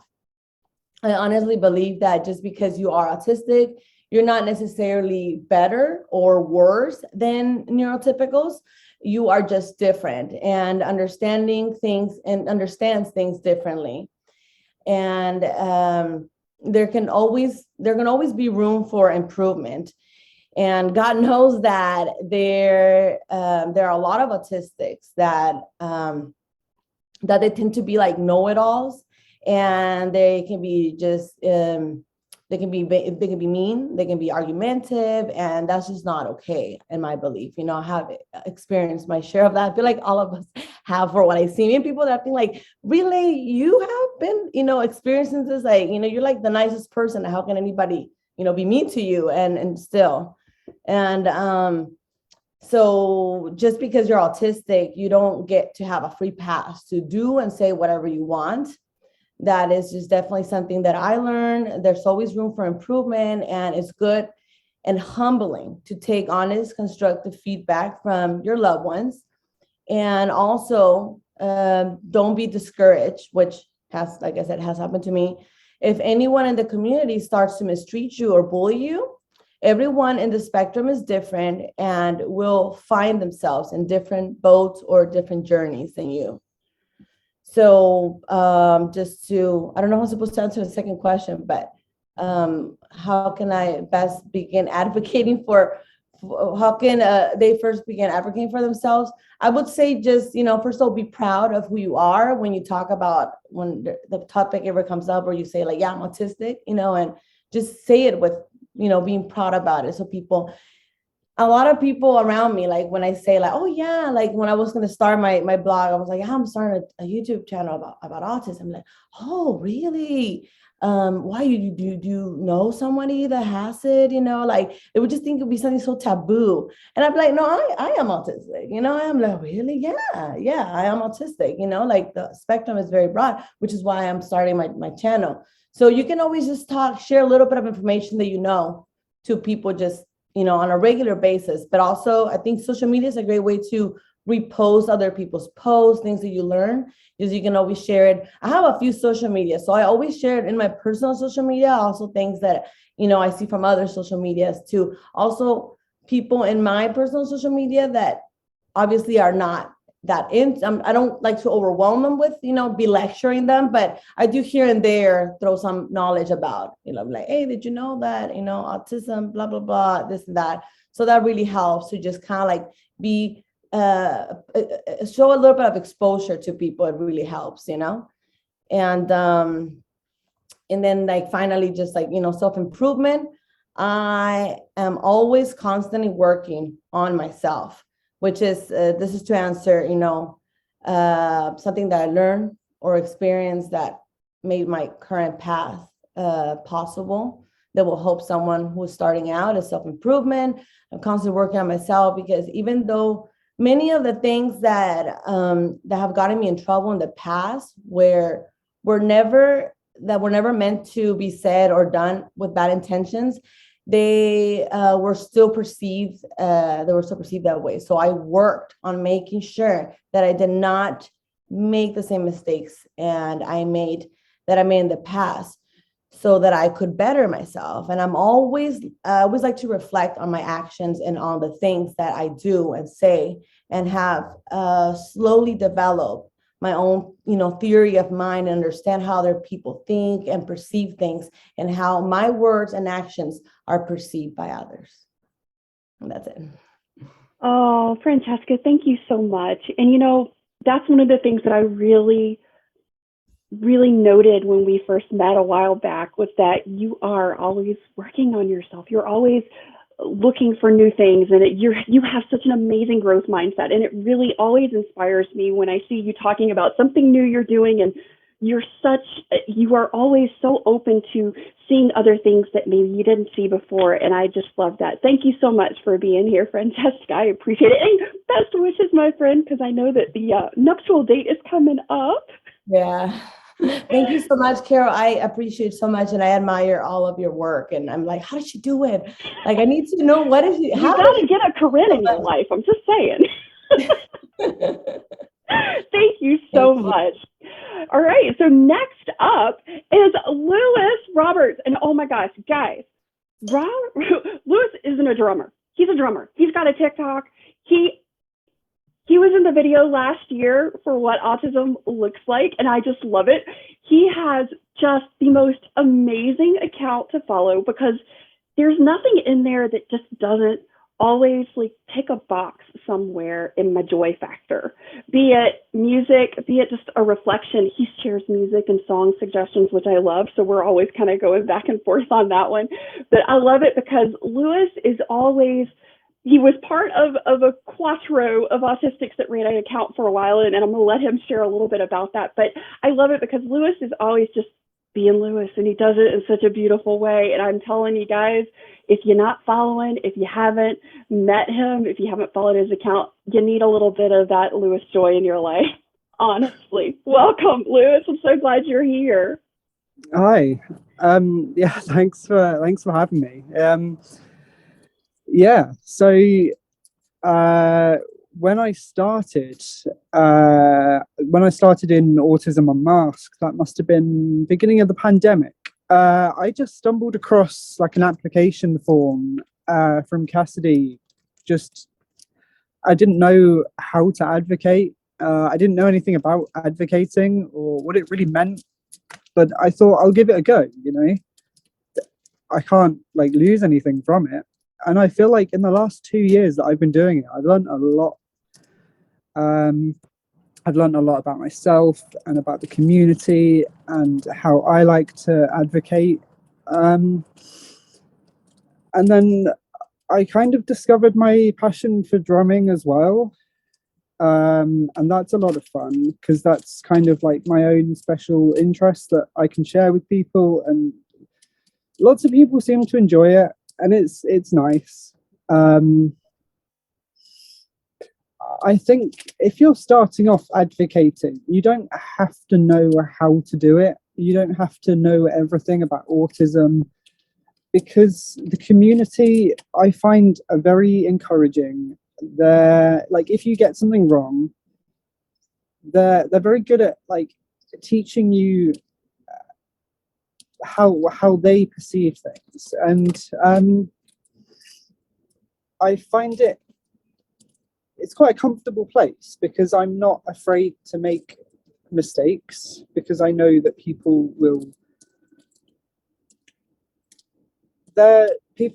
I honestly believe that just because you are autistic, you're not necessarily better or worse than neurotypicals. You are just different and understands things differently. And there can always be room for improvement. And God knows that there are a lot of autistics that they tend to be like know-it-alls, and they can be just they can be mean, they can be argumentative, and that's just not okay, in my belief. I have experienced my share of that. I feel like all of us have, for what I see. And people that think like, really, you have been, experiencing this, like, you're like the nicest person. How can anybody, be mean to you? And still, and so just because you're autistic, you don't get to have a free pass to do and say whatever you want. That is just definitely something that I learned. There's always room for improvement, and it's good and humbling to take honest, constructive feedback from your loved ones. And also, don't be discouraged, which has, like I said, has happened to me. If anyone in the community starts to mistreat you or bully you, everyone in the spectrum is different and will find themselves in different boats or different journeys than you. So I don't know how I'm supposed to answer the second question, but how can I best begin advocating how can they first begin advocating for themselves? I would say just, first of all, be proud of who you are when you talk about, when the topic ever comes up, or you say like, yeah, I'm autistic, and just say it with, being proud about it. So a lot of people around me, like when I say like, oh yeah, like when I was going to start my blog, I was like, yeah, I'm starting a YouTube channel about autism. I'm like, oh, really? Why do you know somebody that has it? Like they would just think it'd be something so taboo. And I'd be like, no, I am autistic. I'm like, really? Yeah, I am autistic. Like the spectrum is very broad, which is why I'm starting my channel. So you can always just share a little bit of information that to people just, on a regular basis. But also I think social media is a great way to repost other people's posts, things that you learn, is you can always share it. I have a few social media, so I always share it in my personal social media, also things that, I see from other social medias too. Also people in my personal social media that obviously are not that I don't like to overwhelm them with, be lecturing them, but I do here and there throw some knowledge about, like, hey, did you know that, autism, blah, blah, blah, this and that. So that really helps to just kind of like be, show a little bit of exposure to people. It really helps, and then like finally just like, self-improvement. I am always constantly working on myself, which is this is to answer, something that I learned or experienced that made my current path possible, that will help someone who's starting out, is self-improvement. I'm constantly working on myself, because even though many of the things that have gotten me in trouble in the past were never meant to be said or done with bad intentions, they were still perceived that way. So I worked on making sure that I did not make the same mistakes that I made in the past, so that I could better myself. And I always like to reflect on my actions and on the things that I do and say, and have slowly developed my own, theory of mind, and understand how other people think and perceive things, and how my words and actions are perceived by others. And that's it. Oh, Francesca, thank you so much. And that's one of the things that I really noted when we first met a while back, was that you are always working on yourself. You're always looking for new things, and you have such an amazing growth mindset, and it really always inspires me when I see you talking about something new you're doing, and you are always so open to seeing other things that maybe you didn't see before, and I just love that. Thank you so much for being here, Francesca. I appreciate it, and best wishes, my friend, because I know that the nuptial date is coming up. Yeah. Thank you so much, Carol. I appreciate so much, and I admire all of your work. And I'm like, how did she do it? Like, I need to know, what is it? You got to get a Carrin in your life. I'm just saying. Thank you so much. All right. So next up is Lewis Roberts. And oh my gosh, guys, Lewis isn't a drummer. He's a drummer. He's got a TikTok. He was in the video last year for what autism looks like, and I just love it. He has just the most amazing account to follow, because there's nothing in there that just doesn't always like tick a box somewhere in my joy factor, be it music, be it just a reflection. He shares music and song suggestions, which I love. So we're always kind of going back and forth on that one. But I love it because Lewis is always, he was part of a quattro of autistics that ran an account for a while, and I'm going to let him share a little bit about that. But I love it because Lewis is always just being Lewis, and he does it in such a beautiful way. And I'm telling you guys, if you're not following, if you haven't met him, if you haven't followed his account, you need a little bit of that Lewis joy in your life. Honestly, welcome, Lewis. I'm so glad you're here. Hi. Yeah, thanks for having me. Yeah, so when I started in Autism Unmasked, that must have been beginning of the pandemic. I just stumbled across like an application form from Cassidy. I didn't know how to advocate. I didn't know anything about advocating or what it really meant, but I thought I'll give it a go, I can't like lose anything from it. And I feel like in the last 2 years that I've been doing it, I've learned a lot. I've learned a lot about myself and about the community and how I like to advocate. And then I kind of discovered my passion for drumming as well. And that's a lot of fun because that's kind of like my own special interest that I can share with people, and lots of people seem to enjoy it, and it's nice. I think if you're starting off advocating, you don't have to know how to do it. You don't have to know everything about autism, because the community I find are very encouraging. They're like, if you get something wrong, they're very good at like teaching you how they perceive things, and I find it's quite a comfortable place because I'm not afraid to make mistakes, because I know that people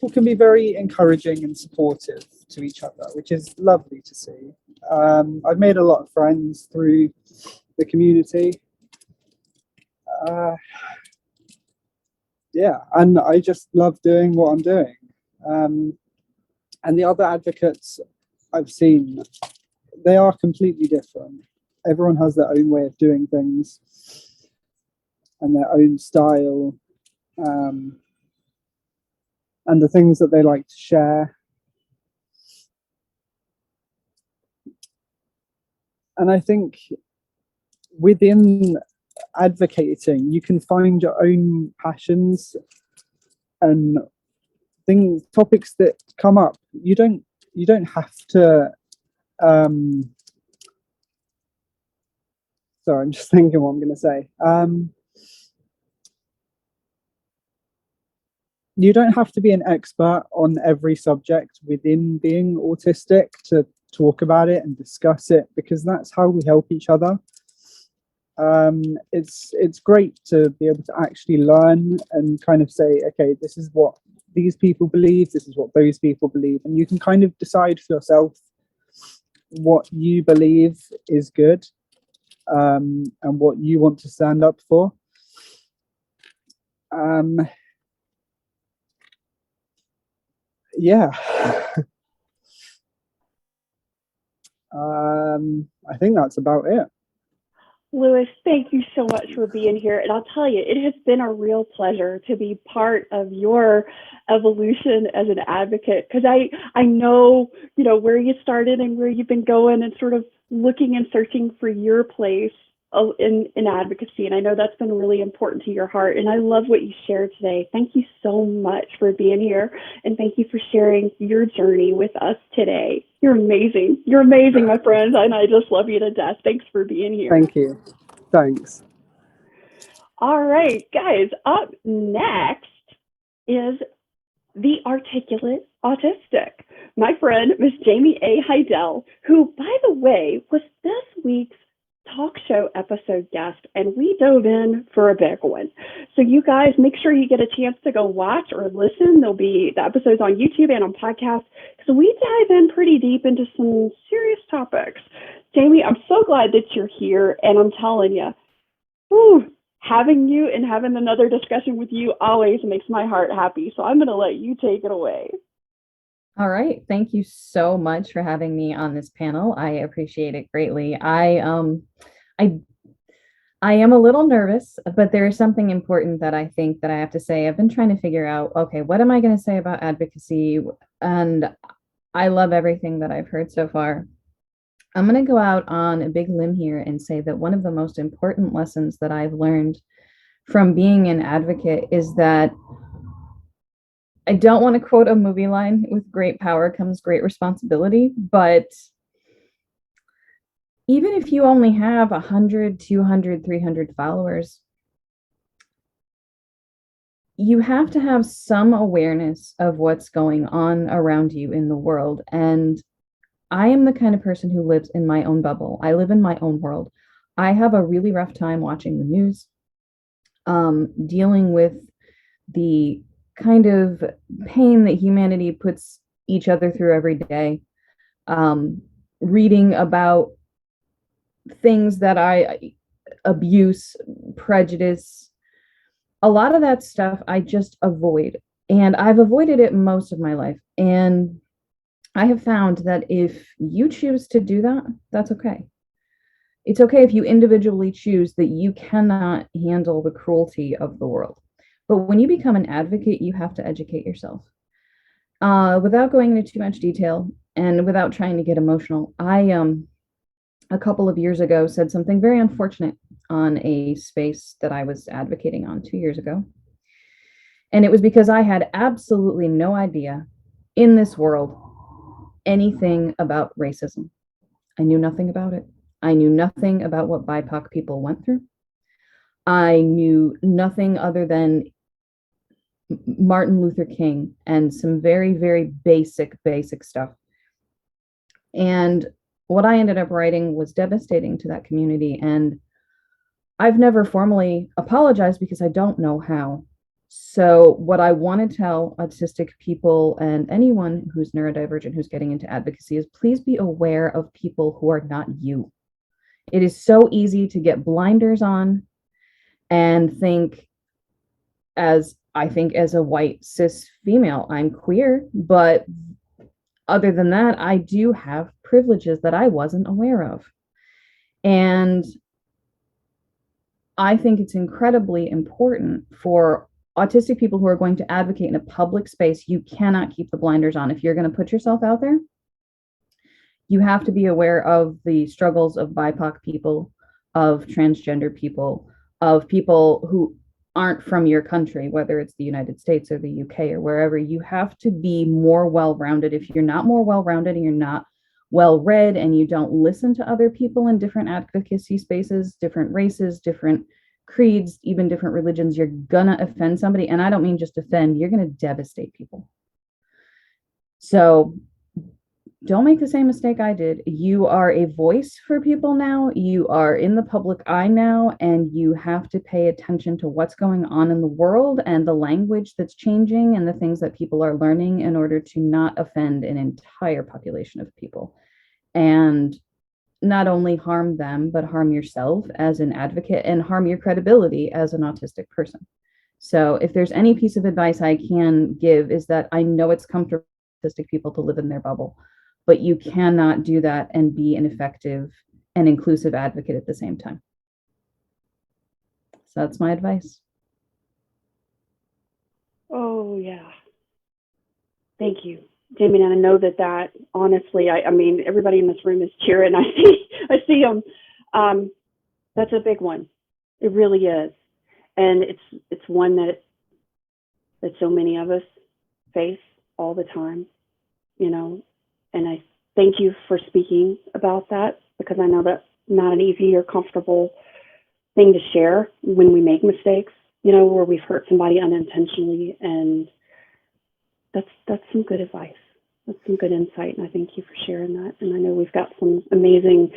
can be very encouraging and supportive to each other, which is lovely to see. I've made a lot of friends through the community. Yeah, and I just love doing what I'm doing. And the other advocates I've seen, they are completely different. Everyone has their own way of doing things and their own style, and the things that they like to share. And I think within advocating, you can find your own passions and topics that come up. You don't have to sorry, I'm just thinking what I'm going to say. You don't have to be an expert on every subject within being autistic to talk about it and discuss it, because that's how we help each other. It's great to be able to actually learn and kind of say, okay, this is what these people believe, this is what those people believe, and you can kind of decide for yourself what you believe is good, and what you want to stand up for. Yeah. I think that's about it. Lewis, thank you so much for being here. And I'll tell you, it has been a real pleasure to be part of your evolution as an advocate, because I know, where you started and where you've been going, and sort of looking and searching for your place in advocacy. And I know that's been really important to your heart. And I love what you shared today. Thank you so much for being here. And thank you for sharing your journey with us today. You're amazing. You're amazing, my friends. And I just love you to death. Thanks for being here. Thank you. Thanks. All right, guys, up next is the articulate autistic, my friend, Miss Jaime A. Heidel, who, by the way, was this week's talk show episode guest, and we dove in for a big one. So you guys make sure you get a chance to go watch or listen. There'll be the episodes on YouTube and on podcasts. So we dive in pretty deep into some serious topics. Jaime, I'm so glad that you're here, and I'm telling you, having you and having another discussion with you always makes my heart happy. So I'm going to let you take it away. All right. Thank you so much for having me on this panel. I appreciate it greatly. I am a little nervous, but there is something important that I think that I have to say. I've been trying to figure out, okay, what am I going to say about advocacy? And I love everything that I've heard so far. I'm going to go out on a big limb here and say that one of the most important lessons that I've learned from being an advocate is that I don't want to quote a movie line, with great power comes great responsibility, but even if you only have 100, 200, 300 followers, you have to have some awareness of what's going on around you in the world. And I am the kind of person who lives in my own bubble. I live in my own world. I have a really rough time watching the news, dealing with the kind of pain that humanity puts each other through every day. Reading about things that abuse, prejudice, a lot of that stuff I just avoid. And I've avoided it most of my life. And I have found that if you choose to do that, that's okay. It's okay if you individually choose that you cannot handle the cruelty of the world. But when you become an advocate, you have to educate yourself. Without going into too much detail and without trying to get emotional, I a couple of years ago said something very unfortunate on a space that I was advocating on 2 years ago. And it was because I had absolutely no idea in this world anything about racism. I knew nothing about it. I knew nothing about what BIPOC people went through. I knew nothing other than Martin Luther King and some very, very basic stuff. And what I ended up writing was devastating to that community. And I've never formally apologized because I don't know how. So what I want to tell autistic people and anyone who's neurodivergent who's getting into advocacy is please be aware of people who are not you. It is so easy to get blinders on and think, as a white cis female, I'm queer, but other than that, I do have privileges that I wasn't aware of. And I think it's incredibly important for autistic people who are going to advocate in a public space. You cannot keep the blinders on. If you're going to put yourself out there, you have to be aware of the struggles of BIPOC people, of transgender people, of people who aren't from your country, whether it's the United States or the UK or wherever. You have to be more well-rounded. If you're not more well-rounded and you're not well-read and you don't listen to other people in different advocacy spaces, different races, different creeds, even different religions, you're gonna offend somebody. And I don't mean just offend, you're gonna devastate people. So don't make the same mistake I did. You are a voice for people now. You are in the public eye now, and you have to pay attention to what's going on in the world and the language that's changing and the things that people are learning in order to not offend an entire population of people. And not only harm them, but harm yourself as an advocate and harm your credibility as an autistic person. So if there's any piece of advice I can give is that I know it's comfortable for autistic people to live in their bubble, but you cannot do that and be an effective and inclusive advocate at the same time. So that's my advice. Oh, yeah. Thank you, Jamie. And I know that honestly, I mean, everybody in this room is cheering. I see them. That's a big one. It really is. And it's one that so many of us face all the time, you know. And I thank you for speaking about that, because I know that's not an easy or comfortable thing to share when we make mistakes, you know, where we've hurt somebody unintentionally. And that's some good advice. That's some good insight. And I thank you for sharing that. And I know we've got some amazing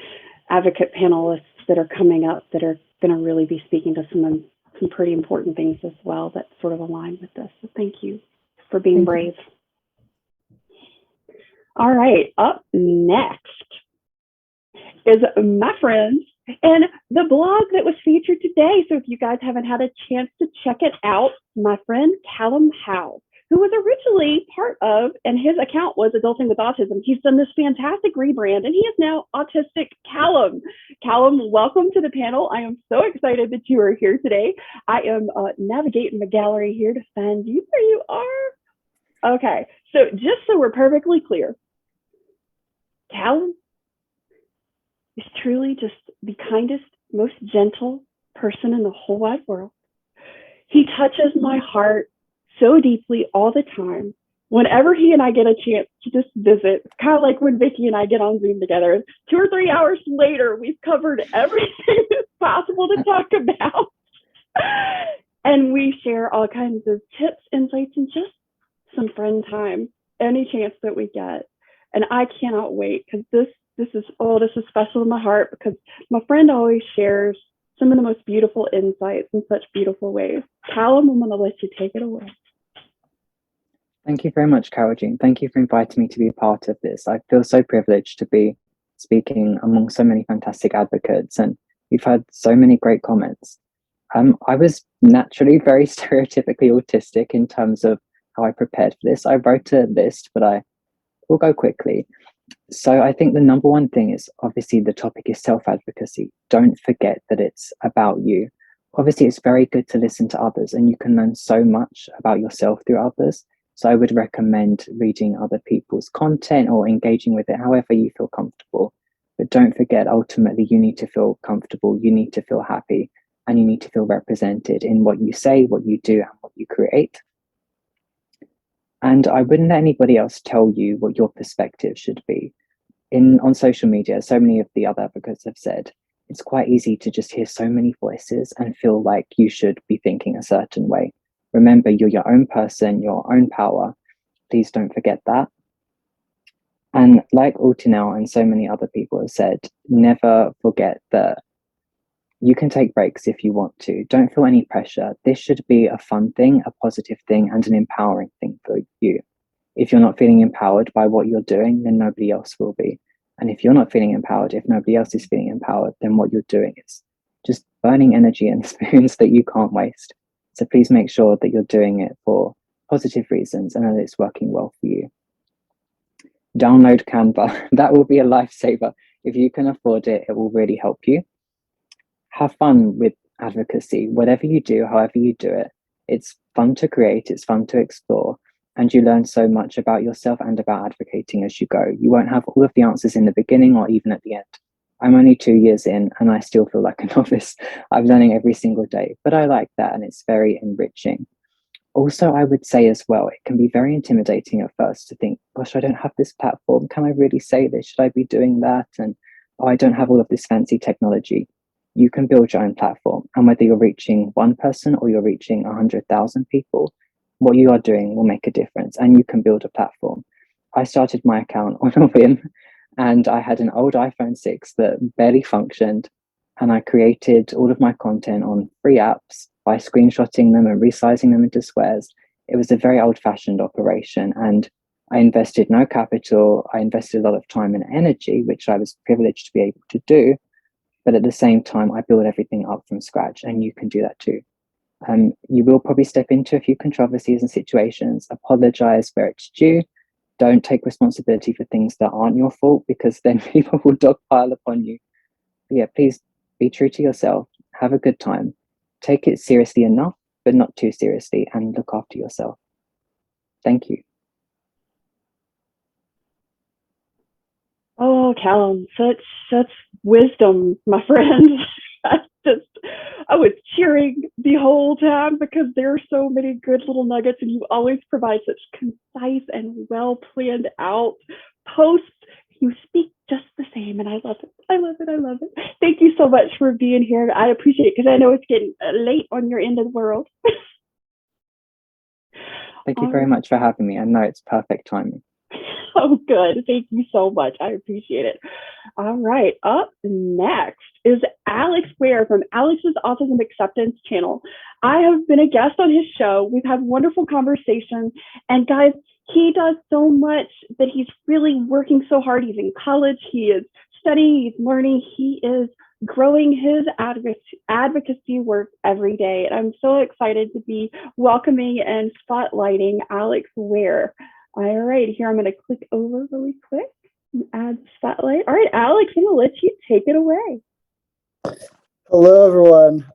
advocate panelists that are coming up that are going to really be speaking to some pretty important things as well that sort of align with this. So thank you for being brave. All right, up next is my friends and the blog that was featured today. So if you guys haven't had a chance to check it out, my friend Cullum Howes, who was originally part of, and his account was Adulting with Autism. He's done this fantastic rebrand, and he is now Autistic Cullum. Cullum, welcome to the panel. I am so excited that you are here today. I am navigating the gallery here to find you. There you are. Okay, so just so we're perfectly clear, Cullum is truly just the kindest, most gentle person in the whole wide world. He touches my heart so deeply all the time. Whenever he and I get a chance to just visit, kind of like when Vicki and I get on Zoom together, 2 or 3 hours later, we've covered everything that's possible to talk about. And we share all kinds of tips, insights, and just some friend time, any chance that we get. And I cannot wait, because this is special in my heart, because my friend always shares some of the most beautiful insights in such beautiful ways. Cullum, I'm going to let you take it away. Thank you very much, Carol Jean. Thank you for inviting me to be a part of this. I feel so privileged to be speaking among so many fantastic advocates, and you've had so many great comments. I was naturally very stereotypically autistic in terms of how I prepared for this. I wrote a list, but I will go quickly. So I think the number one thing is, obviously the topic is self-advocacy. Don't forget that it's about you. Obviously, it's very good to listen to others, and you can learn so much about yourself through others. So I would recommend reading other people's content or engaging with it however you feel comfortable. But don't forget, ultimately, you need to feel comfortable, you need to feel happy, and you need to feel represented in what you say, what you do, and what you create. And I wouldn't let anybody else tell you what your perspective should be. On social media, so many of the other advocates have said, it's quite easy to just hear so many voices and feel like you should be thinking a certain way. Remember, you're your own person, your own power. Please don't forget that. And like Autie now and so many other people have said, never forget that you can take breaks if you want to. Don't feel any pressure. This should be a fun thing, a positive thing, and an empowering thing for you. If you're not feeling empowered by what you're doing, then nobody else will be. And if you're not feeling empowered, if nobody else is feeling empowered, then what you're doing is just burning energy and spoons that you can't waste. So please make sure that you're doing it for positive reasons and that it's working well for you. Download Canva. That will be a lifesaver. If you can afford it, it will really help you. Have fun with advocacy. Whatever you do, however you do it, it's fun to create, it's fun to explore, and you learn so much about yourself and about advocating as you go. You won't have all of the answers in the beginning or even at the end. I'm only 2 years in and I still feel like a novice. I'm learning every single day, but I like that and it's very enriching. Also, I would say as well, it can be very intimidating at first to think, gosh, I don't have this platform. Can I really say this? Should I be doing that? And oh, I don't have all of this fancy technology. You can build your own platform. And whether you're reaching one person or you're reaching 100,000 people, what you are doing will make a difference and you can build a platform. I started my account on a whim and I had an old iPhone 6 that barely functioned. And I created all of my content on free apps by screenshotting them and resizing them into squares. It was a very old-fashioned operation and I invested no capital. I invested a lot of time and energy, which I was privileged to be able to do. But at the same time, I built everything up from scratch and you can do that too. You will probably step into a few controversies and situations, apologize where it's due. Don't take responsibility for things that aren't your fault because then people will dogpile upon you. But yeah, please be true to yourself. Have a good time. Take it seriously enough, but not too seriously, and look after yourself. Thank you. Oh, Callum, such wisdom, my friend. I was cheering the whole time because there are so many good little nuggets, and you always provide such concise and well planned out posts. You speak just the same, and I love it. I love it. I love it. Thank you so much for being here. I appreciate it because I know it's getting late on your end of the world. Thank you very much for having me. I know it's perfect timing. Oh, good. Thank you so much. I appreciate it. All right. Up next is Alex Ware from Alex's Autism Acceptance channel. I have been a guest on his show. We've had wonderful conversations. And guys, he does so much that he's really working so hard. He's in college. He is studying. He's learning. He is growing his advocacy work every day. And I'm so excited to be welcoming and spotlighting Alex Ware. All right, here I'm going to click over really quick and add spotlight. All right, Alex, I'm going to let you take it away. Hello, everyone.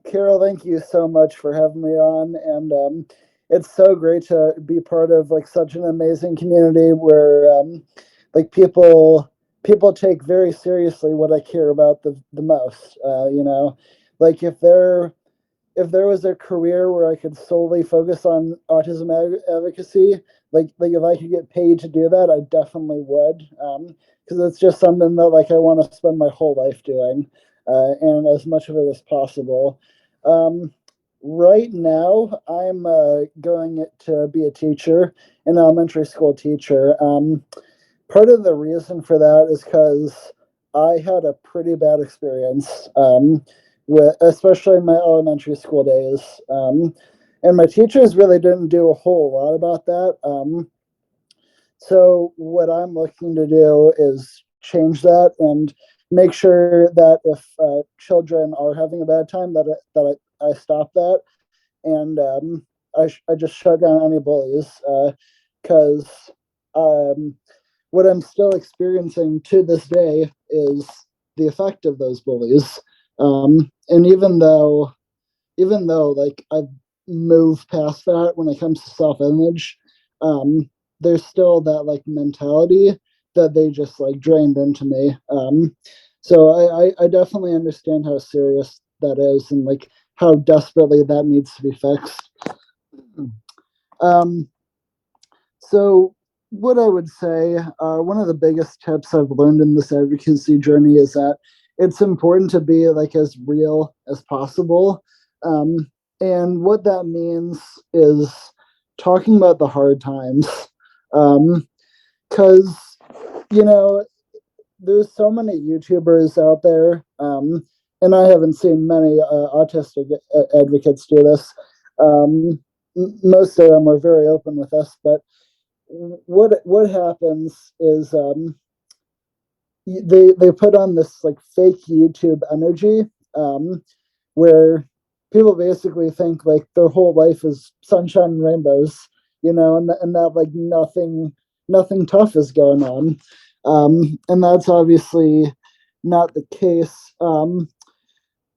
Carol, thank you so much for having me on. And it's so great to be part of like such an amazing community where like people take very seriously what I care about the most. You know, like if there was a career where I could solely focus on autism advocacy, like if I could get paid to do that, I definitely would, because it's just something that like I want to spend my whole life doing, and as much of it as possible. Right now, I'm going to be a teacher, an elementary school teacher. Part of the reason for that is because I had a pretty bad experience, especially in my elementary school days. and my teachers really didn't do a whole lot about that. So what I'm looking to do is change that and make sure that if children are having a bad time, that I stop that, and I just shut down any bullies, because what I'm still experiencing to this day is the effect of those bullies. And even though like I've moved past that when it comes to self-image, there's still that like mentality that they just like drained into me. So I definitely understand how serious that is and like how desperately that needs to be fixed. So what I would say, one of the biggest tips I've learned in this advocacy journey is that it's important to be like as real as possible. And what that means is talking about the hard times. Because, you know, there's so many YouTubers out there, and I haven't seen many autistic advocates do this. Most of them are very open with us, but what happens is they put on this like fake YouTube energy, where people basically think like their whole life is sunshine and rainbows, you know, and that like nothing tough is going on, and that's obviously not the case.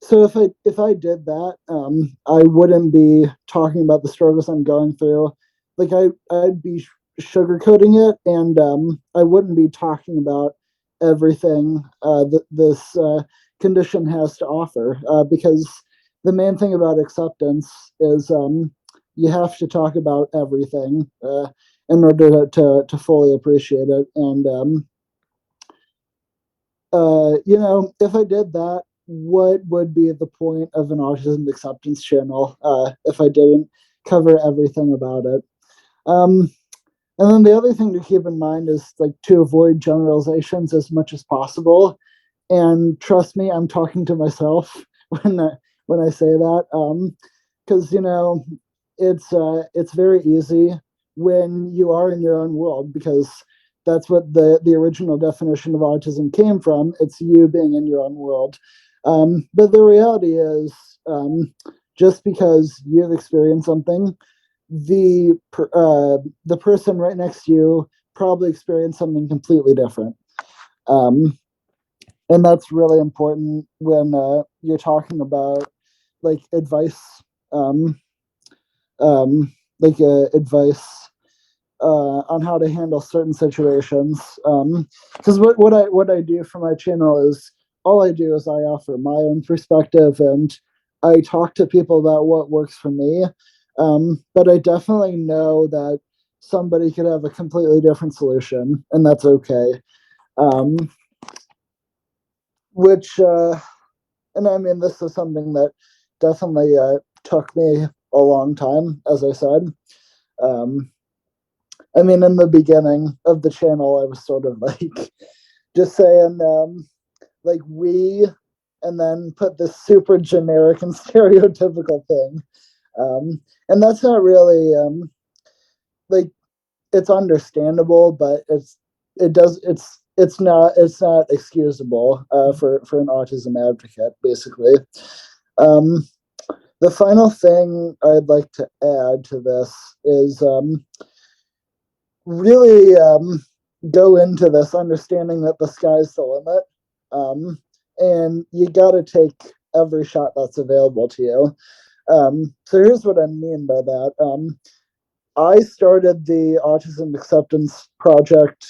So if I did that, I wouldn't be talking about the struggles I'm going through. Like I'd be sugarcoating it, and I wouldn't be talking about everything that this condition has to offer, because the main thing about acceptance is you have to talk about everything in order to fully appreciate it. And you know, if I did that, what would be the point of an autism acceptance channel if I didn't cover everything about it? And then the other thing to keep in mind is like to avoid generalizations as much as possible. And trust me, I'm talking to myself when I say that, because you know it's very easy when you are in your own world, because that's what the original definition of autism came from. It's you being in your own world. But the reality is, just because you've experienced something, the person right next to you probably experienced something completely different. And that's really important when you're talking about like advice, advice on how to handle certain situations. Because what I do for my channel is all I do is I offer my own perspective, and I talk to people about what works for me. But I definitely know that somebody could have a completely different solution, and that's okay. And I mean, this is something that definitely took me a long time, as I said. I mean, in the beginning of the channel, I was sort of like just saying, like we, and then put this super generic and stereotypical thing. And that's not really, like, it's understandable, but it's not excusable for an autism advocate, basically. The final thing I'd like to add to this is really go into this understanding that the sky's the limit, and you got to take every shot that's available to you. So here's what I mean by that. I started the Autism Acceptance Project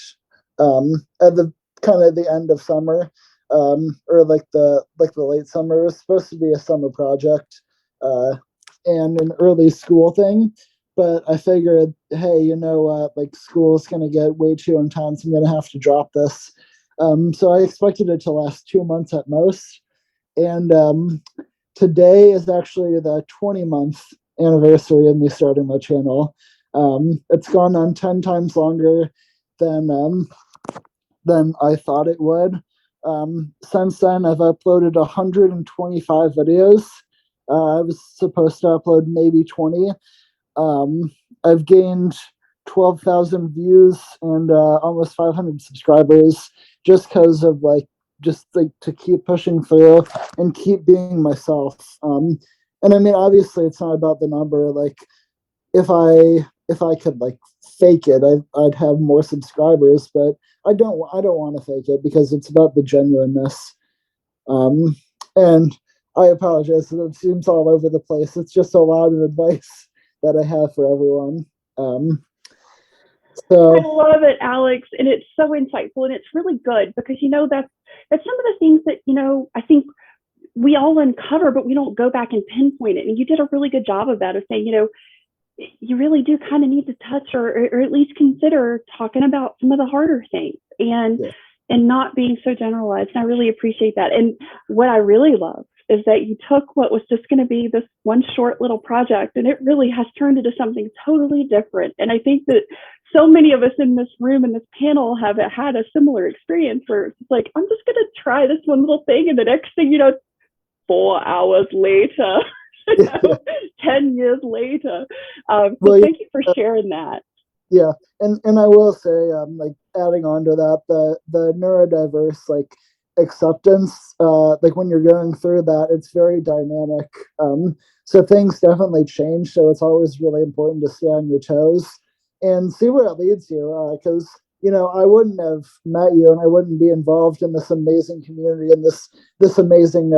at the kind of the end of summer, or like the late summer. It was supposed to be a summer project and an early school thing, but I figured, hey, you know what? Like school's gonna get way too intense. I'm gonna have to drop this. So I expected it to last 2 months at most, and today is actually the 20-month anniversary of me starting my channel. It's gone on 10 times longer than I thought it would. Since then, I've uploaded 125 videos. I was supposed to upload maybe 20. I've gained 12,000 views and almost 500 subscribers just because of to keep pushing through and keep being myself. And I mean, obviously, it's not about the number. Like, if I could fake it, I'd have more subscribers, but I don't want to fake it because it's about the genuineness. And I apologize, it seems all over the place. It's just a lot of advice that I have for everyone. So I love it, Alex, and it's so insightful, and it's really good because that's some of the things that I think we all uncover, but we don't go back and pinpoint it. And you did a really good job of that, of saying, you really do kind of need to touch or at least consider talking about some of the harder things and not being so generalized. And I really appreciate that. And what I really love is that you took what was just going to be this one short little project, and it really has turned into something totally different. And I think that so many of us in this room, in this panel, have had a similar experience where it's like, I'm just going to try this one little thing, and the next thing 4 hours later, 10 years later. So thank you for sharing that. Yeah, and I will say, adding on to that, the neurodiverse acceptance, when you're going through that, it's very dynamic. So things definitely change. So it's always really important to stay on your toes and see where it leads you. Because I wouldn't have met you, and I wouldn't be involved in this amazing community and this amazing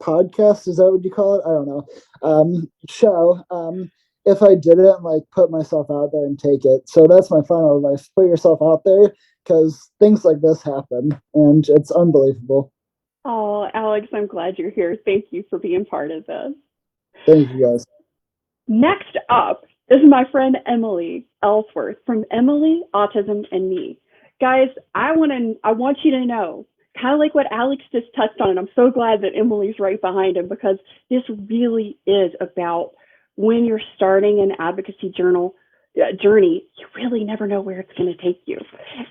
podcast. Is that what you call it? I don't know. Show. If I didn't put myself out there and take it. So that's my final advice. Put yourself out there, because things like this happen, and it's unbelievable. Oh, Alex, I'm glad you're here. Thank you for being part of this. Thank you, guys. Next up is my friend Emily Ellsworth from Emily, Autism, and Me. Guys, I want you to know, kind of like what Alex just touched on, and I'm so glad that Emily's right behind him, because this really is about when you're starting an advocacy journey, you really never know where it's going to take you.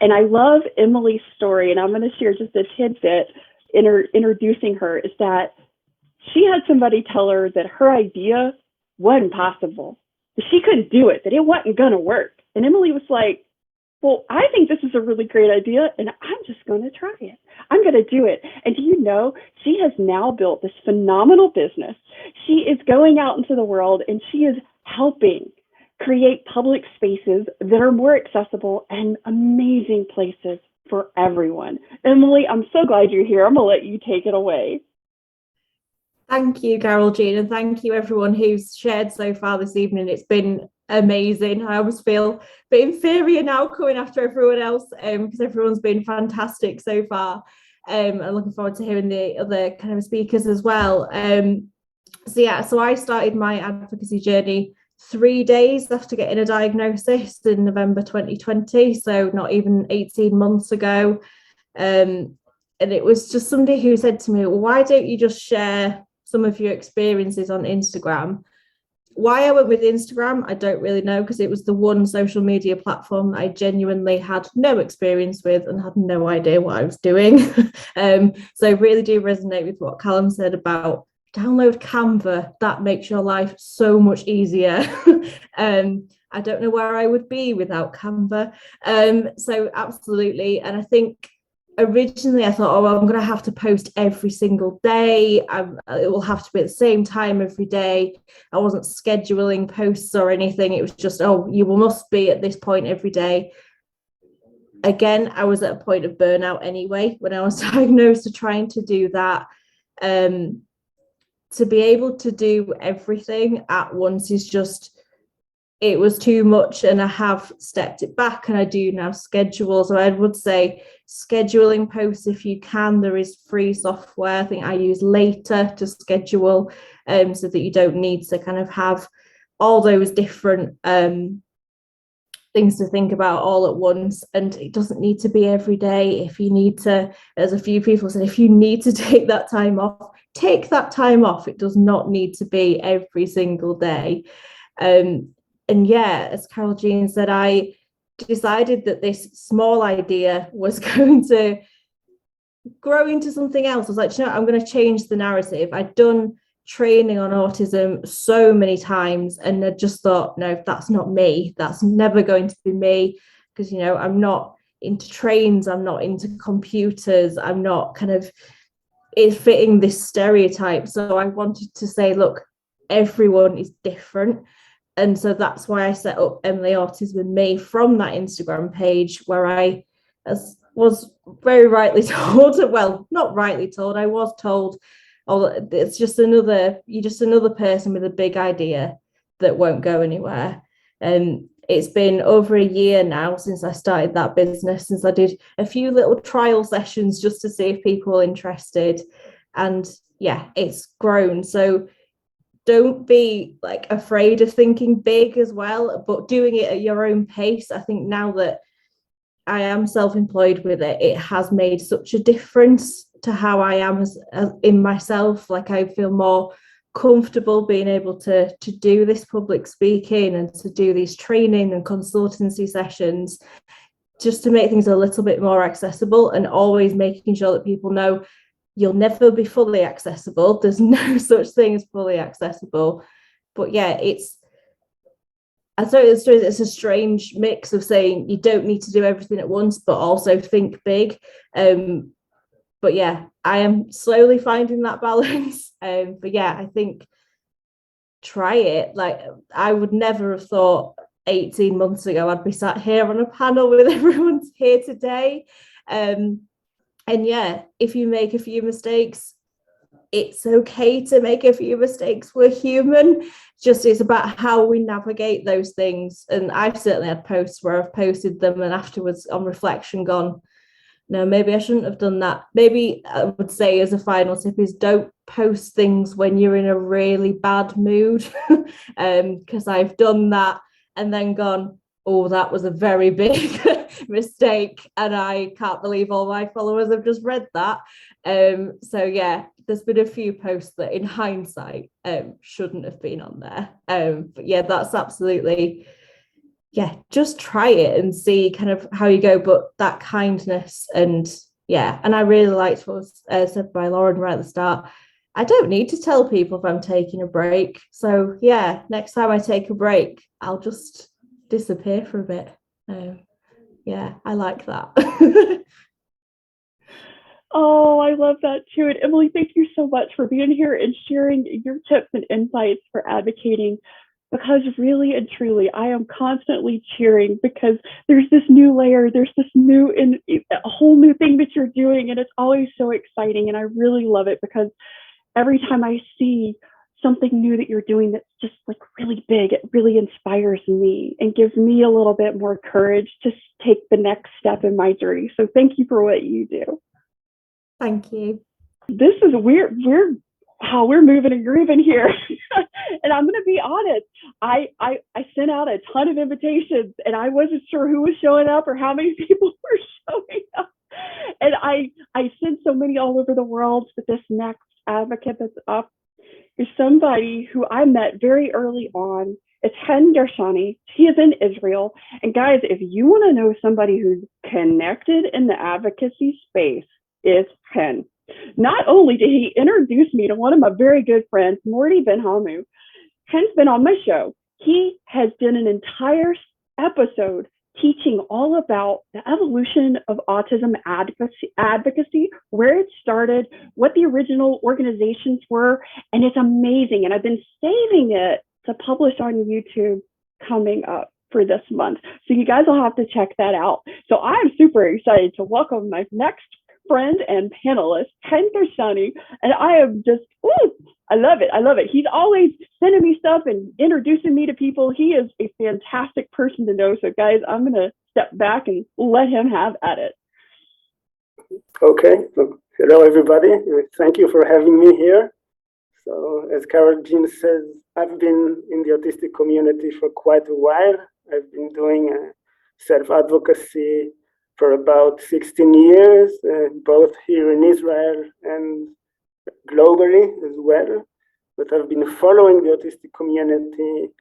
And I love Emily's story, and I'm going to share just a tidbit introducing her, is that she had somebody tell her that her idea wasn't possible, that she couldn't do it, that it wasn't going to work. And Emily was like, well, I think this is a really great idea, and I'm just going to try it. I'm going to do it. And do you know, she has now built this phenomenal business. She is going out into the world, and she is helping create public spaces that are more accessible and amazing places for everyone. Emily, I'm so glad you're here. I'm going to let you take it away. Thank you, Carol Jean, and thank you everyone who's shared so far this evening. It's been amazing. I always feel a bit inferior now coming after everyone else, because everyone's been fantastic so far. I'm looking forward to hearing the other kind of speakers as well. So I started my advocacy journey 3 days after getting a diagnosis in November 2020, so not even 18 months ago. And it was just somebody who said to me, well, why don't you just share some of your experiences on Instagram? Why I went with Instagram, I don't really know, because it was the one social media platform that I genuinely had no experience with and had no idea what I was doing. So I really do resonate with what Cullum said about download Canva. That makes your life so much easier. I don't know where I would be without Canva. So absolutely. And I think originally I thought, oh, well, I'm going to have to post every single day. It will have to be at the same time every day. I wasn't scheduling posts or anything. It was just, oh, you must be at this point every day. Again, I was at a point of burnout anyway when I was diagnosed, to trying to do that. To be able to do everything at once is just, it was too much, and I have stepped it back, and I do now schedule. So I would say scheduling posts if you can. There is free software. I think I use Later to schedule, so that you don't need to kind of have all those different things to think about all at once. And it doesn't need to be every day. If you need to, as a few people said, if you need to take that time off, take that time off. It does not need to be every single day. And yeah, as Carol Jean said, I decided that this small idea was going to grow into something else. I was like, you know, I'm going to change the narrative. I'd done training on autism so many times, and I just thought, no, that's not me. That's never going to be me, because, you know, I'm not into trains, I'm not into computers, I'm not kind of fitting this stereotype. So I wanted to say, look, everyone is different. And so that's why I set up Emily Autism and Me from that Instagram page, where I was very rightly told, well, not rightly told, I was told, oh, it's just you're just another person with a big idea that won't go anywhere. And it's been over a year now since I started that business, since I did a few little trial sessions just to see if people are interested. And yeah, it's grown. So don't be like afraid of thinking big as well, but doing it at your own pace. I think now that I am self-employed with it, it has made such a difference to how I am as in myself. Like, I feel more comfortable being able to do this public speaking and to do these training and consultancy sessions, just to make things a little bit more accessible, and always making sure that people know you'll never be fully accessible. There's no such thing as fully accessible. But yeah, it's a strange mix of saying you don't need to do everything at once, but also think big. But yeah, I am slowly finding that balance. But yeah, I think try it. Like, I would never have thought 18 months ago I'd be sat here on a panel with everyone here today. And yeah, if you make a few mistakes, it's okay to make a few mistakes. We're human. Just it's about how we navigate those things. And I've certainly had posts where I've posted them and afterwards on reflection gone, no, maybe I shouldn't have done that. Maybe I would say as a final tip is don't post things when you're in a really bad mood, because I've done that and then gone, oh, that was a very big mistake, and I can't believe all my followers have just read that. So yeah, there's been a few posts that in hindsight shouldn't have been on there. But yeah, that's absolutely, yeah, just try it and see kind of how you go. But that kindness, and yeah, and I really liked what was said by Lorren right at the start. I don't need to tell people if I'm taking a break. So yeah, next time I take a break, I'll just disappear for a bit. Yeah, I like that. Oh, I love that too. And Emily, thank you so much for being here and sharing your tips and insights for advocating, because really and truly, I am constantly cheering, because there's this new layer, there's this new and a whole new thing that you're doing, and it's always so exciting. And I really love it, because every time I see something new that you're doing that's just like really big, it really inspires me and gives me a little bit more courage to take the next step in my journey. So thank you for what you do. Thank you. This is weird how we're moving and grooving here. And I'm going to be honest, I sent out a ton of invitations and I wasn't sure who was showing up or how many people were showing up. And I sent so many all over the world, but this next advocate that's up is somebody who I met very early on. It's Heidel. He is in Israel. And guys, if you want to know somebody who's connected in the advocacy space, it's Hen. Not only did he introduce me to one of my very good friends, Morty Ben-Hamu, Hen's been on my show. He has done an entire episode teaching all about the evolution of autism advocacy, where it started, what the original organizations were, and it's amazing. And I've been saving it to publish on YouTube coming up for this month. So you guys will have to check that out. So I'm super excited to welcome my next friend and panelist, Ken Gershani, and I am just, I love it. I love it. He's always sending me stuff and introducing me to people. He is a fantastic person to know. So guys, I'm going to step back and let him have at it. Okay. So, hello, everybody. Thank you for having me here. So as Carrin Jean says, I've been in the autistic community for quite a while. I've been doing self-advocacy for about 16 years, both here in Israel and globally as well. But I've been following the autistic community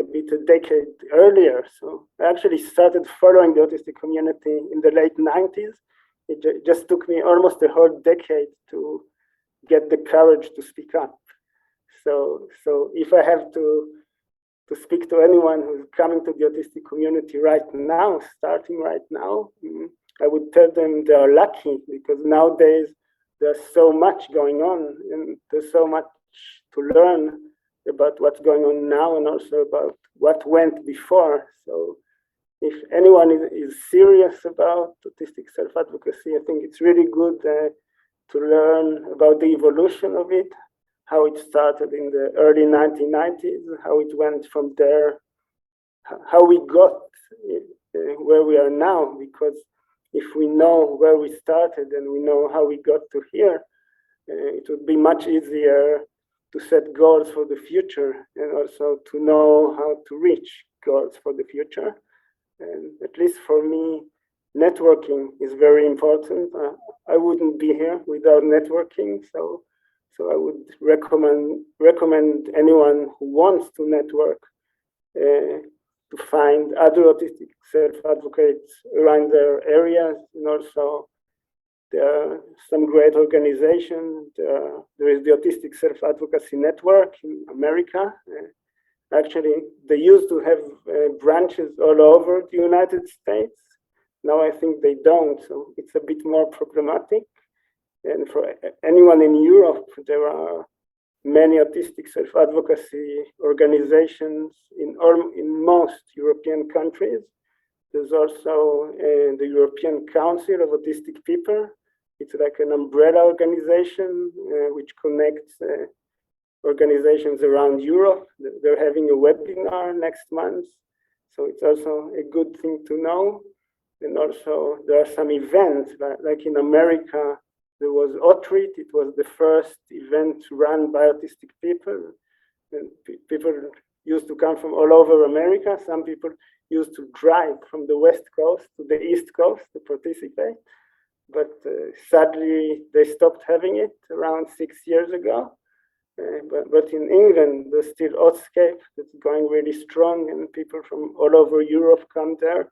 a bit a decade earlier. So I actually started following the autistic community in the late 90s. It just took me almost a whole decade to get the courage to speak up. So if I have to speak to anyone who's coming to the autistic community right now, starting right now, I would tell them they are lucky, because nowadays there's so much going on and there's so much to learn about what's going on now and also about what went before. So if anyone is serious about autistic self-advocacy, I think it's really good to learn about the evolution of it, how it started in the early 1990s, how it went from there, how we got where we are now. Because if we know where we started and we know how we got to here, it would be much easier to set goals for the future and also to know how to reach goals for the future. And at least for me, networking is very important. I wouldn't be here without networking. So I would recommend anyone who wants to network to find other autistic self-advocates around their areas. And also there are some great organizations. There is the Autistic Self-Advocacy Network in America. Actually, they used to have branches all over the United States. Now I think they don't, so it's a bit more problematic. And for anyone in Europe, there are many autistic self-advocacy organizations in most European countries. There's also the European Council of Autistic People. It's like an umbrella organization which connects organizations around Europe. They're having a webinar next month, so it's also a good thing to know. And also there are some events, like in America, there was Autie. It was the first event run by autistic people. And people used to come from all over America. Some people used to drive from the West Coast to the East Coast to participate. But sadly, they stopped having it around 6 years ago. But in England, there's still Autiscape that's going really strong, and people from all over Europe come there.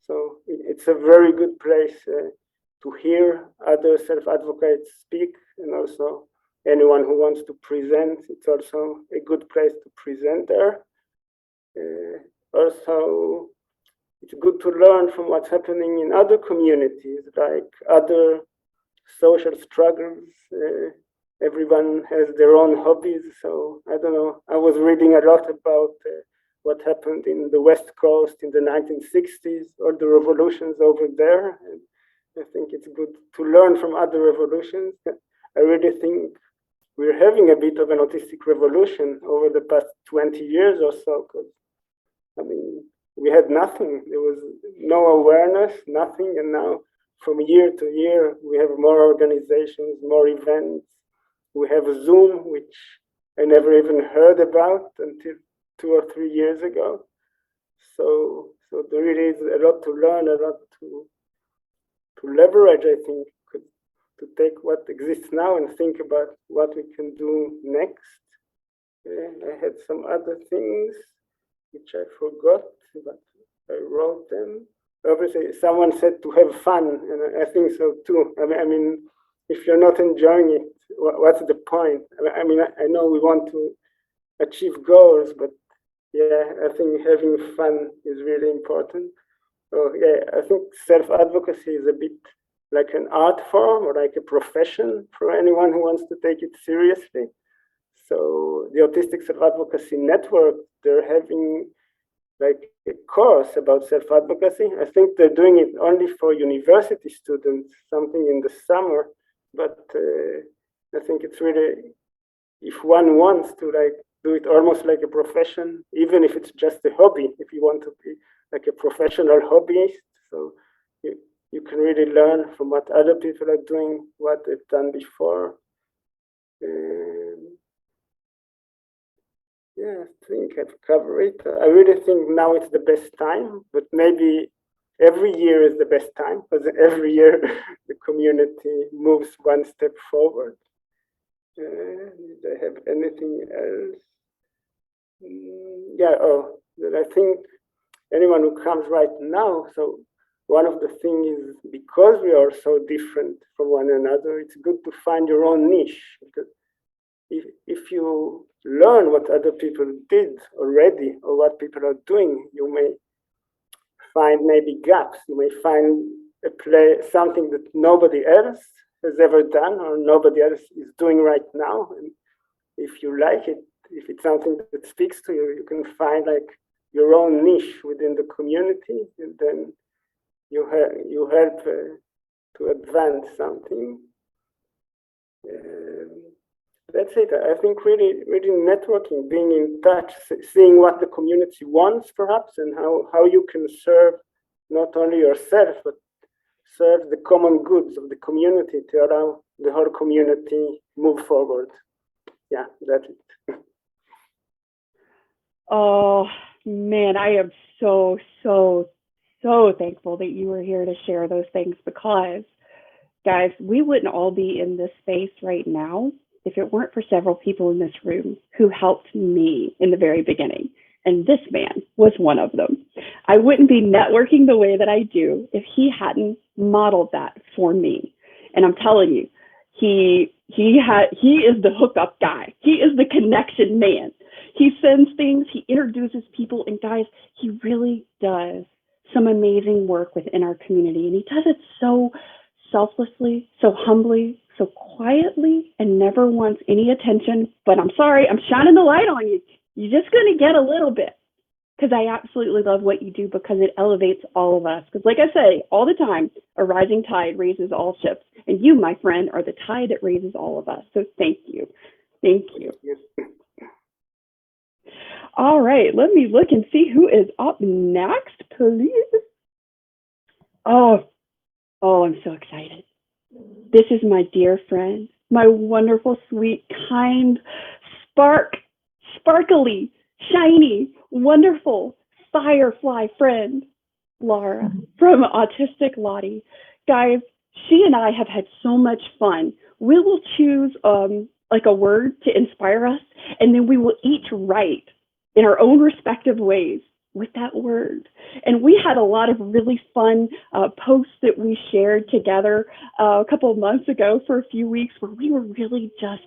So it's a very good place to hear other self-advocates speak, and also anyone who wants to present, it's also a good place to present there. Also, it's good to learn from what's happening in other communities, like other social struggles. Everyone has their own hobbies, so I don't know. I was reading a lot about what happened in the West Coast in the 1960s, or the revolutions over there. And I think it's good to learn from other revolutions. I really think we're having a bit of an autistic revolution over the past 20 years or so, because, I mean, we had nothing. There was no awareness, nothing. And now from year to year, we have more organizations, more events. We have Zoom, which I never even heard about until 2 or 3 years ago. So there really is a lot to learn, a lot to leverage, I think, to take what exists now and think about what we can do next. I had some other things which I forgot, but I wrote them. Obviously, someone said to have fun, and I think so too. I mean, if you're not enjoying it, what's the point? I mean, I know we want to achieve goals, but yeah, I think having fun is really important. So yeah, I think self-advocacy is a bit like an art form or like a profession for anyone who wants to take it seriously. So the Autistic Self-Advocacy Network, they're having like a course about self-advocacy. I think they're doing it only for university students, something in the summer, but I think it's really, if one wants to like do it almost like a profession, even if it's just a hobby, if you want to be like a professional hobbyist, so you can really learn from what other people are doing, what they've done before. Yeah, I think I've covered it. I really think now it's the best time, but maybe every year is the best time, because every year the community moves one step forward. Did I have anything else? Yeah, I think anyone who comes right now, so one of the things is, because we are so different from one another, it's good to find your own niche. Because if you learn what other people did already or what people are doing. You may find maybe gaps. You may find something that nobody else has ever done or nobody else is doing right now. And if you like it, if it's something that speaks to you, you can find like your own niche within the community, and then you help to advance something. That's it. I think really networking, being in touch, seeing what the community wants perhaps, and how you can serve not only yourself, but serve the common goods of the community to allow the whole community move forward. Yeah, that's it. Oh man, I am so thankful that you were here to share those things, because guys, we wouldn't all be in this space right now if it weren't for several people in this room who helped me in the very beginning. And this man was one of them. I wouldn't be networking the way that I do if he hadn't modeled that for me. And I'm telling you, he is the hookup guy. He is the connection man. He sends things, he introduces people, and guys, he really does some amazing work within our community. And he does it so selflessly, so humbly, so quietly, and never wants any attention. But I'm sorry, I'm shining the light on you. You're just going to get a little bit, because I absolutely love what you do, because it elevates all of us. Because like I say all the time, a rising tide raises all ships. And you, my friend, are the tide that raises all of us. So thank you. Thank you. All right, let me look and see who is up next, please. Oh, I'm so excited. This is my dear friend, my wonderful, sweet, kind, sparkly, shiny, wonderful firefly friend, Laura from Autistic Lottie. Guys, she and I have had so much fun. We will choose like a word to inspire us, and then we will each write in our own respective ways with that word. And we had a lot of really fun posts that we shared together a couple of months ago for a few weeks, where we were really just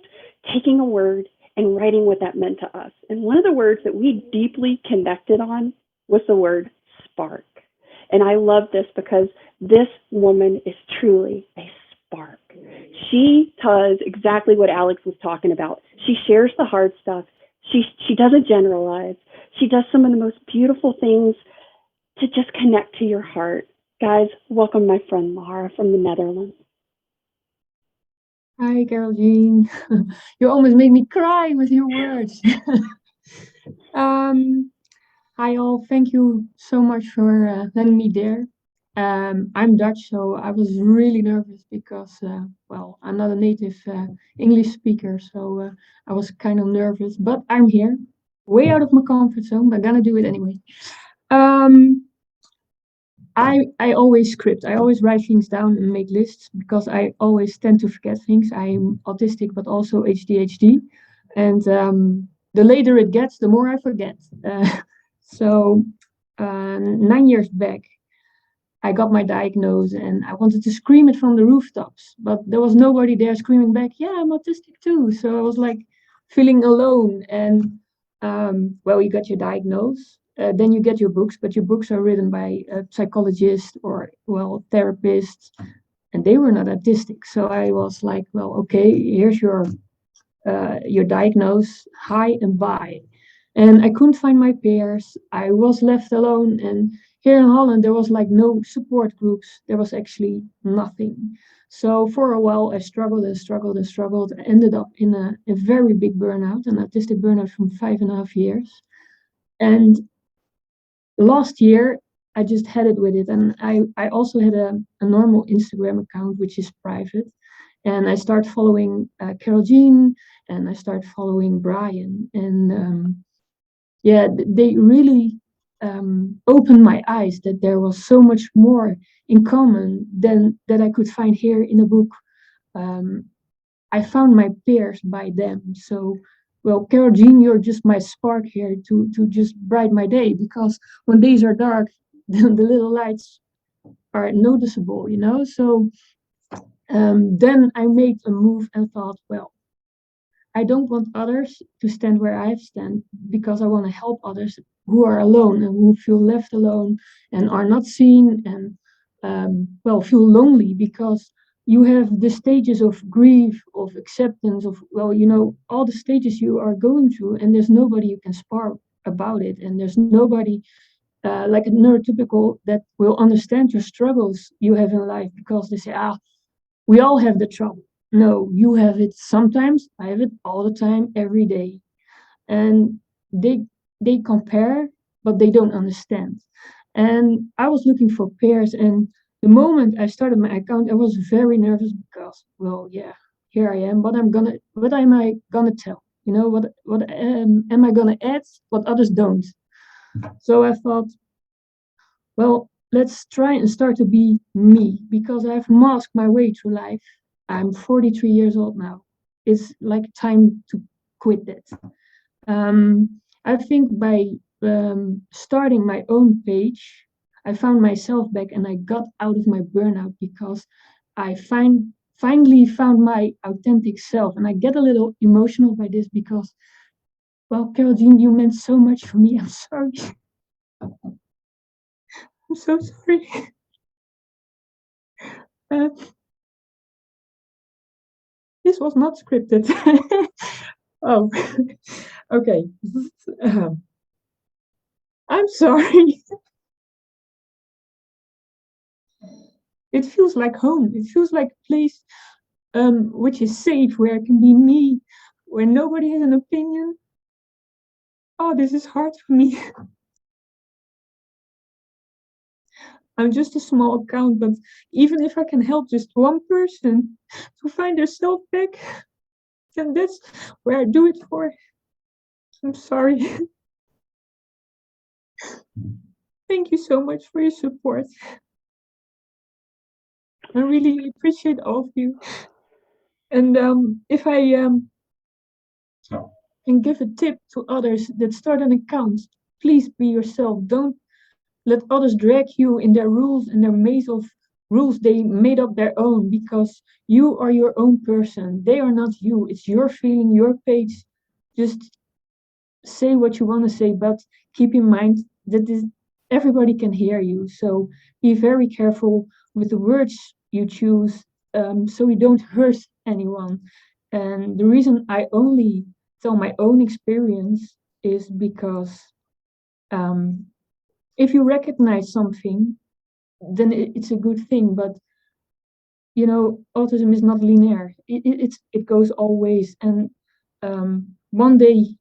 taking a word and writing what that meant to us. And one of the words that we deeply connected on was the word spark. And I love this because this woman is truly a spark. She does exactly what Alex was talking about. She shares the hard stuff. She doesn't generalize. She does some of the most beautiful things to just connect to your heart. Guys, welcome my friend Laura from the Netherlands. Hi, Geraldine. You almost made me cry with your words. Hi all, thank you so much for letting me there. I'm Dutch, so I was really nervous because, well, I'm not a native English speaker, so I was kind of nervous, but I'm here, way out of my comfort zone, but I'm gonna do it anyway. I always script. I always write things down and make lists because I always tend to forget things. I'm autistic, but also ADHD. And the later it gets, the more I forget. So 9 years back, I got my diagnosis and I wanted to scream it from the rooftops, but there was nobody there screaming back, yeah, I'm autistic too. So I was like feeling alone. And well, you got your diagnosis. Then you get your books, but your books are written by a psychologist or, well, therapists, and they were not autistic. So I was like, well, okay, here's your diagnosis, hi and bye. And I couldn't find my peers. I was left alone. And here in Holland, there was like no support groups. There was actually nothing. So for a while, I struggled and struggled and struggled. I ended up in a very big burnout, an autistic burnout from 5.5 years. And last year, I just had it with it. And I also had a normal Instagram account, which is private. And I start following Carol Jean, and I start following Brian. And yeah, they really opened my eyes that there was so much more in common than that I could find here in a book. I found my peers by them. So, well, Carol Jean, you're just my spark here to just brighten my day, because when days are dark, the little lights are noticeable, you know? So then I made a move and thought, well, I don't want others to stand where I stand, because I want to help others who are alone and who feel left alone and are not seen and feel lonely, because you have the stages of grief, of acceptance, of all the stages you are going through, and there's nobody you can spar about it, and there's nobody like a neurotypical that will understand your struggles you have in life, because they say, we all have the trouble. No, you have it sometimes, I have it all the time, every day. And they compare, but they don't understand. And I was looking for pairs, and the moment I started my account, I was very nervous because, here I am. What am I gonna tell? What am I gonna add? What others don't. So I thought, well, let's try and start to be me, because I've masked my way through life. I'm 43 years old now. It's like time to quit that. I think by starting my own page, I found myself back and I got out of my burnout, because I finally found my authentic self. And I get a little emotional by this because, Carol Jean, you meant so much for me. I'm sorry. I'm so sorry. This was not scripted. Oh, okay. I'm sorry. It feels like home. It feels like a place which is safe, where I can be me, where nobody has an opinion. Oh, this is hard for me. I'm just a small account, but even if I can help just one person to find their self back, then that's where I do it for. I'm sorry. Thank you so much for your support. I really appreciate all of you. And if I can give a tip to others that start an account, please be yourself. Don't let others drag you in their rules and their maze of rules they made up their own, because you are your own person. They are not you. It's your feeling, your page. Just say what you want to say, but keep in mind that everybody can hear you. So be very careful with the words you choose, so you don't hurt anyone. And the reason I only tell my own experience is because if you recognize something, then it's a good thing. But autism is not linear. It goes all ways, and one day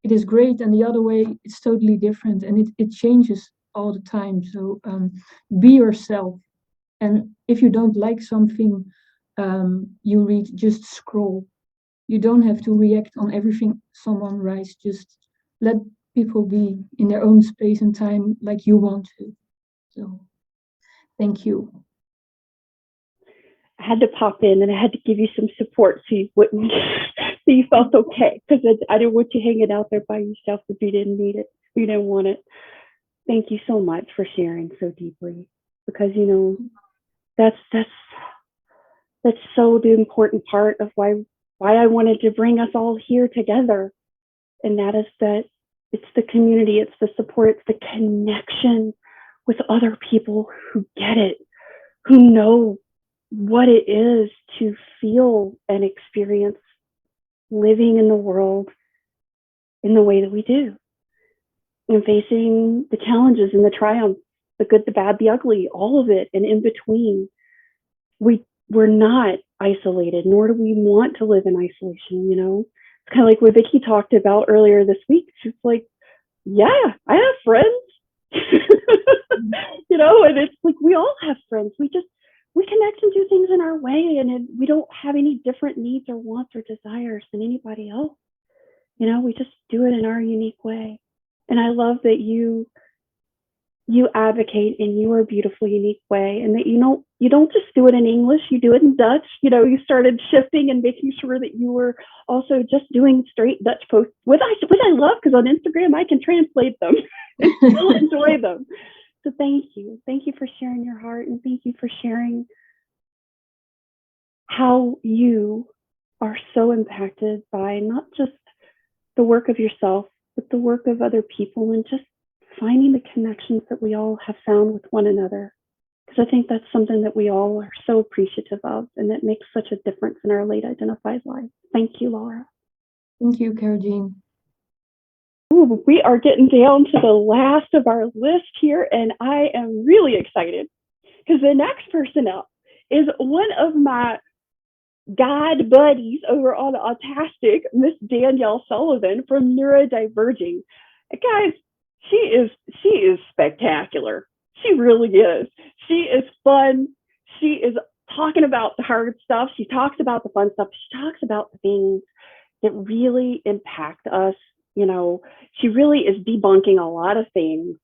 it is great, and the other way it's totally different, and it changes all the time. So be yourself, and if you don't like something you read, just scroll. You don't have to react on everything someone writes. Just let people be in their own space and time like you want to. So thank you. I had to pop in and I had to give you some support so you wouldn't, so you felt okay, because I didn't want you hanging out there by yourself if you didn't need it, you didn't want it. Thank you so much for sharing so deeply, because that's so the important part of why I wanted to bring us all here together, and that is that it's the community, it's the support, it's the connection with other people who get it, who know what it is to feel and experience living in the world in the way that we do, and facing the challenges and the triumphs, the good, the bad, the ugly, all of it, and in between. We're not isolated, nor do we want to live in isolation. It's kind of like what Vicky talked about earlier this week. She's like, yeah, I have friends. And it's like we all have friends. We connect and do things in our way, and we don't have any different needs or wants or desires than anybody else. We just do it in our unique way. And I love that you advocate in your beautiful, unique way, and that you don't just do it in English, you do it in Dutch. You started shifting and making sure that you were also just doing straight Dutch posts, which I love, because on Instagram I can translate them and still enjoy them. So thank you for sharing your heart, and thank you for sharing how you are so impacted by not just the work of yourself, but the work of other people, and just finding the connections that we all have found with one another. Because I think that's something that we all are so appreciative of, and that makes such a difference in our late identified lives. Thank you, Laura. Thank you, Carrin. Ooh, we are getting down to the last of our list here, and I am really excited because the next person up is one of my God buddies over on Autistic, Miss Danielle Sullivan from Neurodiverging. Guys, she is spectacular. She really is. She is fun. She is talking about the hard stuff. She talks about the fun stuff. She talks about the things that really impact us. You know, she really is debunking a lot of things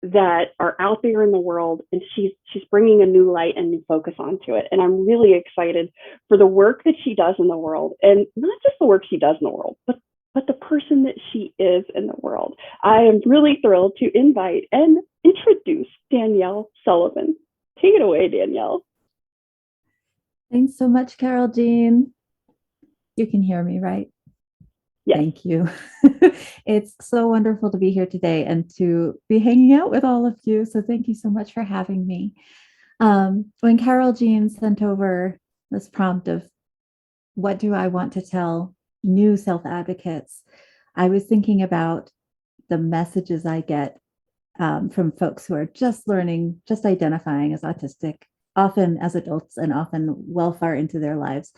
that are out there in the world, and she's bringing a new light and new focus onto it. And I'm really excited for the work that she does in the world, and not just the work she does in the world, but the person that she is in the world. I am really thrilled to invite and introduce Danielle Sullivan. Take it away, Danielle. Thanks so much, Carol Jean. You can hear me, right? Yes. Thank you. It's so wonderful to be here today and to be hanging out with all of you. So thank you so much for having me. When Carol Jean sent over this prompt of what do I want to tell new self-advocates, I was thinking about the messages I get from folks who are just learning, just identifying as autistic, often as adults and often well far into their lives.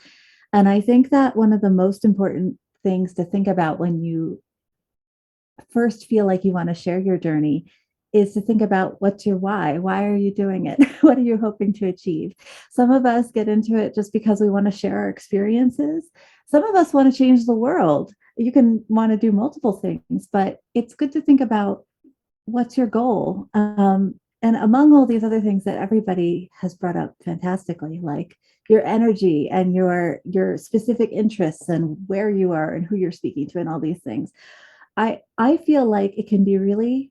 And I think that one of the most important things to think about when you first feel like you want to share your journey is to think about what's your why. Why are you doing it? What are you hoping to achieve? Some of us get into it just because we want to share our experiences. Some of us want to change the world. You can want to do multiple things, but it's good to think about what's your goal. And among all these other things that everybody has brought up fantastically, like your energy and your specific interests and where you are and who you're speaking to and all these things, I feel like it can be really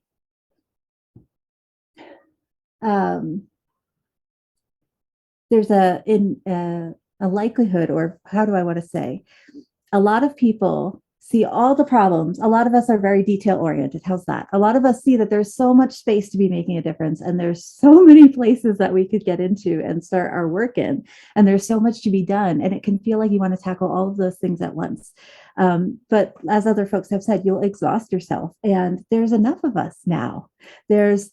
there's a likelihood, or how do I want to say, a lot of people see all the problems. A lot of us are very detail oriented. How's that? A lot of us see that there's so much space to be making a difference, and there's so many places that we could get into and start our work in, and there's so much to be done, and it can feel like you want to tackle all of those things at once. But as other folks have said, you'll exhaust yourself, and there's enough of us now. There's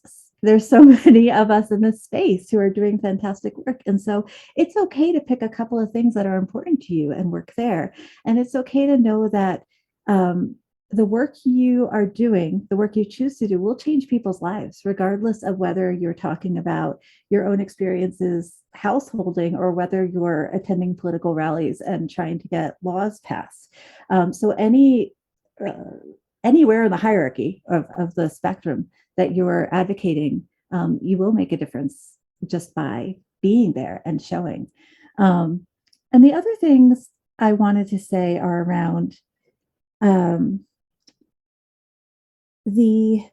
so many of us in this space who are doing fantastic work. And so it's okay to pick a couple of things that are important to you and work there. And it's okay to know that the work you are doing, the work you choose to do, will change people's lives, regardless of whether you're talking about your own experiences householding or whether you're attending political rallies and trying to get laws passed. So anywhere in the hierarchy of the spectrum that you're advocating, you will make a difference just by being there and showing. And the other things I wanted to say are around the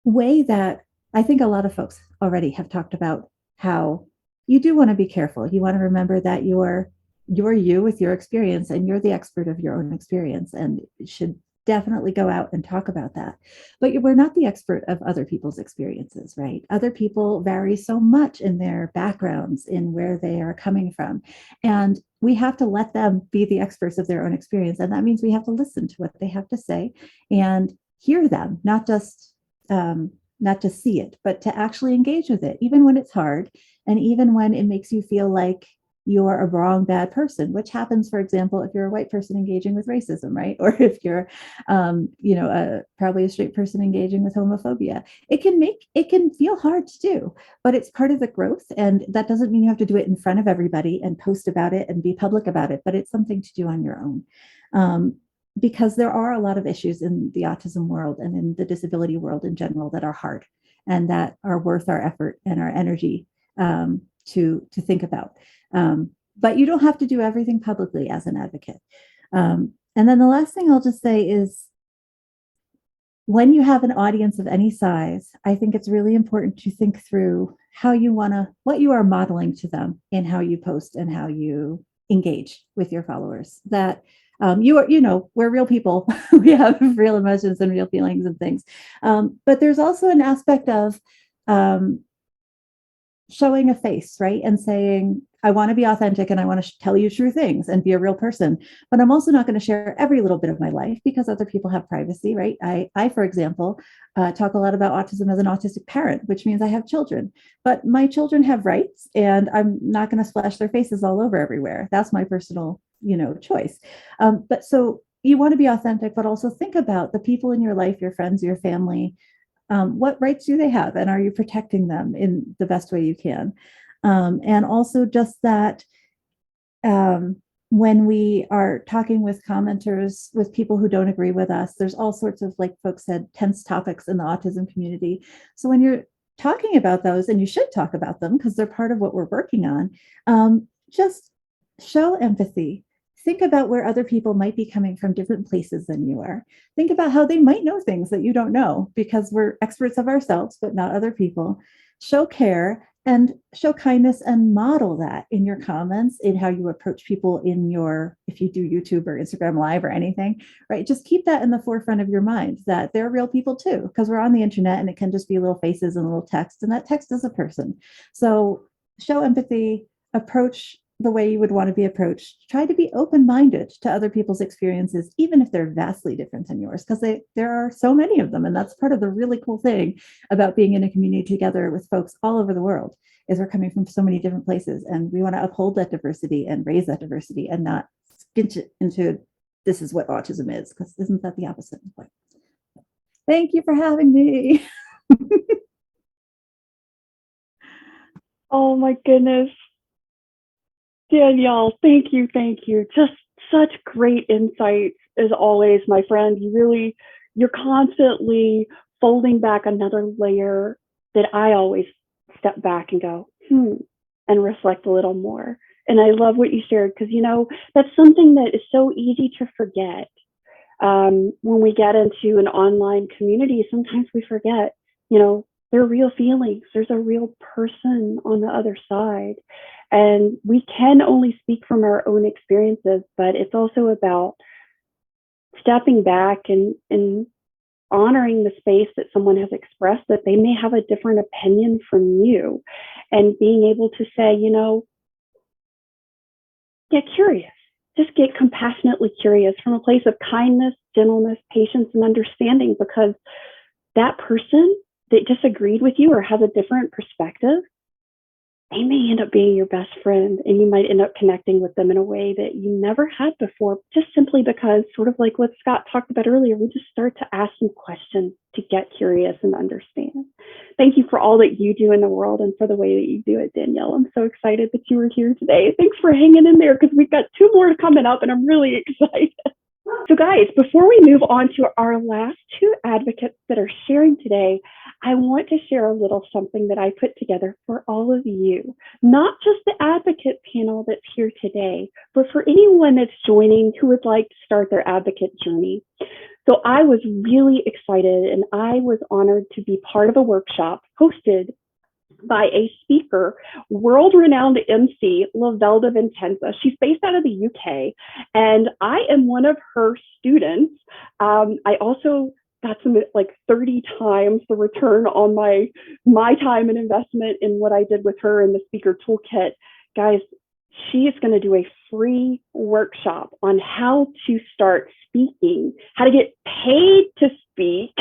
way that I think a lot of folks already have talked about how you do want to be careful. You want to remember that you're you with your experience, and you're the expert of your own experience, and should definitely go out and talk about that. But we're not the expert of other people's experiences, right? Other people vary so much in their backgrounds, in where they are coming from. And we have to let them be the experts of their own experience. And that means we have to listen to what they have to say and hear them, not just see it, but to actually engage with it, even when it's hard, and even when it makes you feel like you're a wrong, bad person, which happens, for example, if you're a white person engaging with racism, right? Or if you're, probably a straight person engaging with homophobia. It can feel hard to do, but it's part of the growth. And that doesn't mean you have to do it in front of everybody and post about it and be public about it, but it's something to do on your own. Because there are a lot of issues in the autism world and in the disability world in general that are hard and that are worth our effort and our energy to think about. But you don't have to do everything publicly as an advocate. And then the last thing I'll just say is, when you have an audience of any size, I think it's really important to think through what you are modeling to them in how you post and how you engage with your followers, that we're real people. We have real emotions and real feelings and things. But there's also an aspect of showing a face, right? And saying, I want to be authentic and I want to tell you true things and be a real person. But I'm also not going to share every little bit of my life because other people have privacy, right? I for example, talk a lot about autism as an autistic parent, which means I have children. But my children have rights and I'm not going to splash their faces all over everywhere. That's my personal, choice. But so you want to be authentic, but also think about the people in your life, your friends, your family. What rights do they have? And are you protecting them in the best way you can? And also just that when we are talking with commenters, with people who don't agree with us, there's all sorts of, like folks said, tense topics in the autism community. So when you're talking about those, and you should talk about them because they're part of what we're working on, just show empathy. Think about where other people might be coming from different places than you are. Think about how they might know things that you don't know because we're experts of ourselves, but not other people. Show care and show kindness and model that in your comments, in how you approach people if you do YouTube or Instagram Live or anything, right? Just keep that in the forefront of your mind that they're real people too, because we're on the internet and it can just be little faces and little text, and that text is a person. So show empathy, approach the way you would want to be approached. Try to be open-minded to other people's experiences, even if they're vastly different than yours, because there are so many of them. And that's part of the really cool thing about being in a community together with folks all over the world, is we're coming from so many different places. And we want to uphold that diversity and raise that diversity and not skint into this is what autism is, because isn't that the opposite? Thank you for having me. Oh my goodness. Danielle, thank you. Just such great insights as always, my friend. You're constantly folding back another layer that I always step back and go, and reflect a little more. And I love what you shared because, that's something that is so easy to forget. When we get into an online community, sometimes we forget, there are real feelings. There's a real person on the other side. And we can only speak from our own experiences, but it's also about stepping back and honoring the space that someone has expressed, that they may have a different opinion from you, and being able to say, get curious. Just get compassionately curious from a place of kindness, gentleness, patience, and understanding, because that person that disagreed with you or has a different perspective, they may end up being your best friend, and you might end up connecting with them in a way that you never had before, just simply because, sort of like what Scott talked about earlier, we just start to ask some questions to get curious and understand. Thank you for all that you do in the world and for the way that you do it, Danielle. I'm so excited that you were here today. Thanks for hanging in there, because we've got 2 more coming up and I'm really excited. So guys, before we move on to our last 2 advocates that are sharing today, I want to share a little something that I put together for all of you, not just the advocate panel that's here today, but for anyone that's joining who would like to start their advocate journey. So I was really excited and I was honored to be part of a workshop hosted by a speaker, world-renowned MC, Lovelda Vincenzi. She's based out of the UK, and I am one of her students. I also got some 30 times the return on my time and investment in what I did with her in the speaker toolkit. Guys, she is going to do a free workshop on how to start speaking, how to get paid to speak.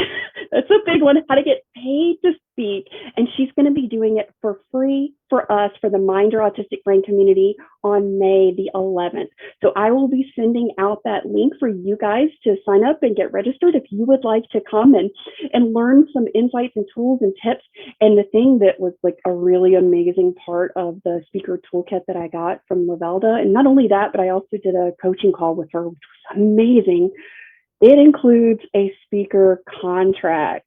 That's a big one, how to get paid to speak. And she's going to be doing it for free for us, for the Mind Your Autistic Brain community, on May the 11th. So I will be sending out that link for you guys to sign up and get registered if you would like to come and learn some insights and tools and tips. And the thing that was a really amazing part of the speaker toolkit that I got from Lovelda, and not only that, but I also did a coaching call with her, which was amazing. It includes a speaker contract.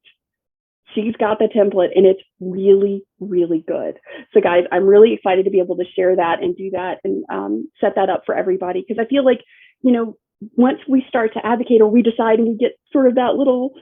She's got the template and it's really, really good. So guys, I'm really excited to be able to share that and do that and set that up for everybody, because I feel like, once we start to advocate, or we decide and we get sort of that little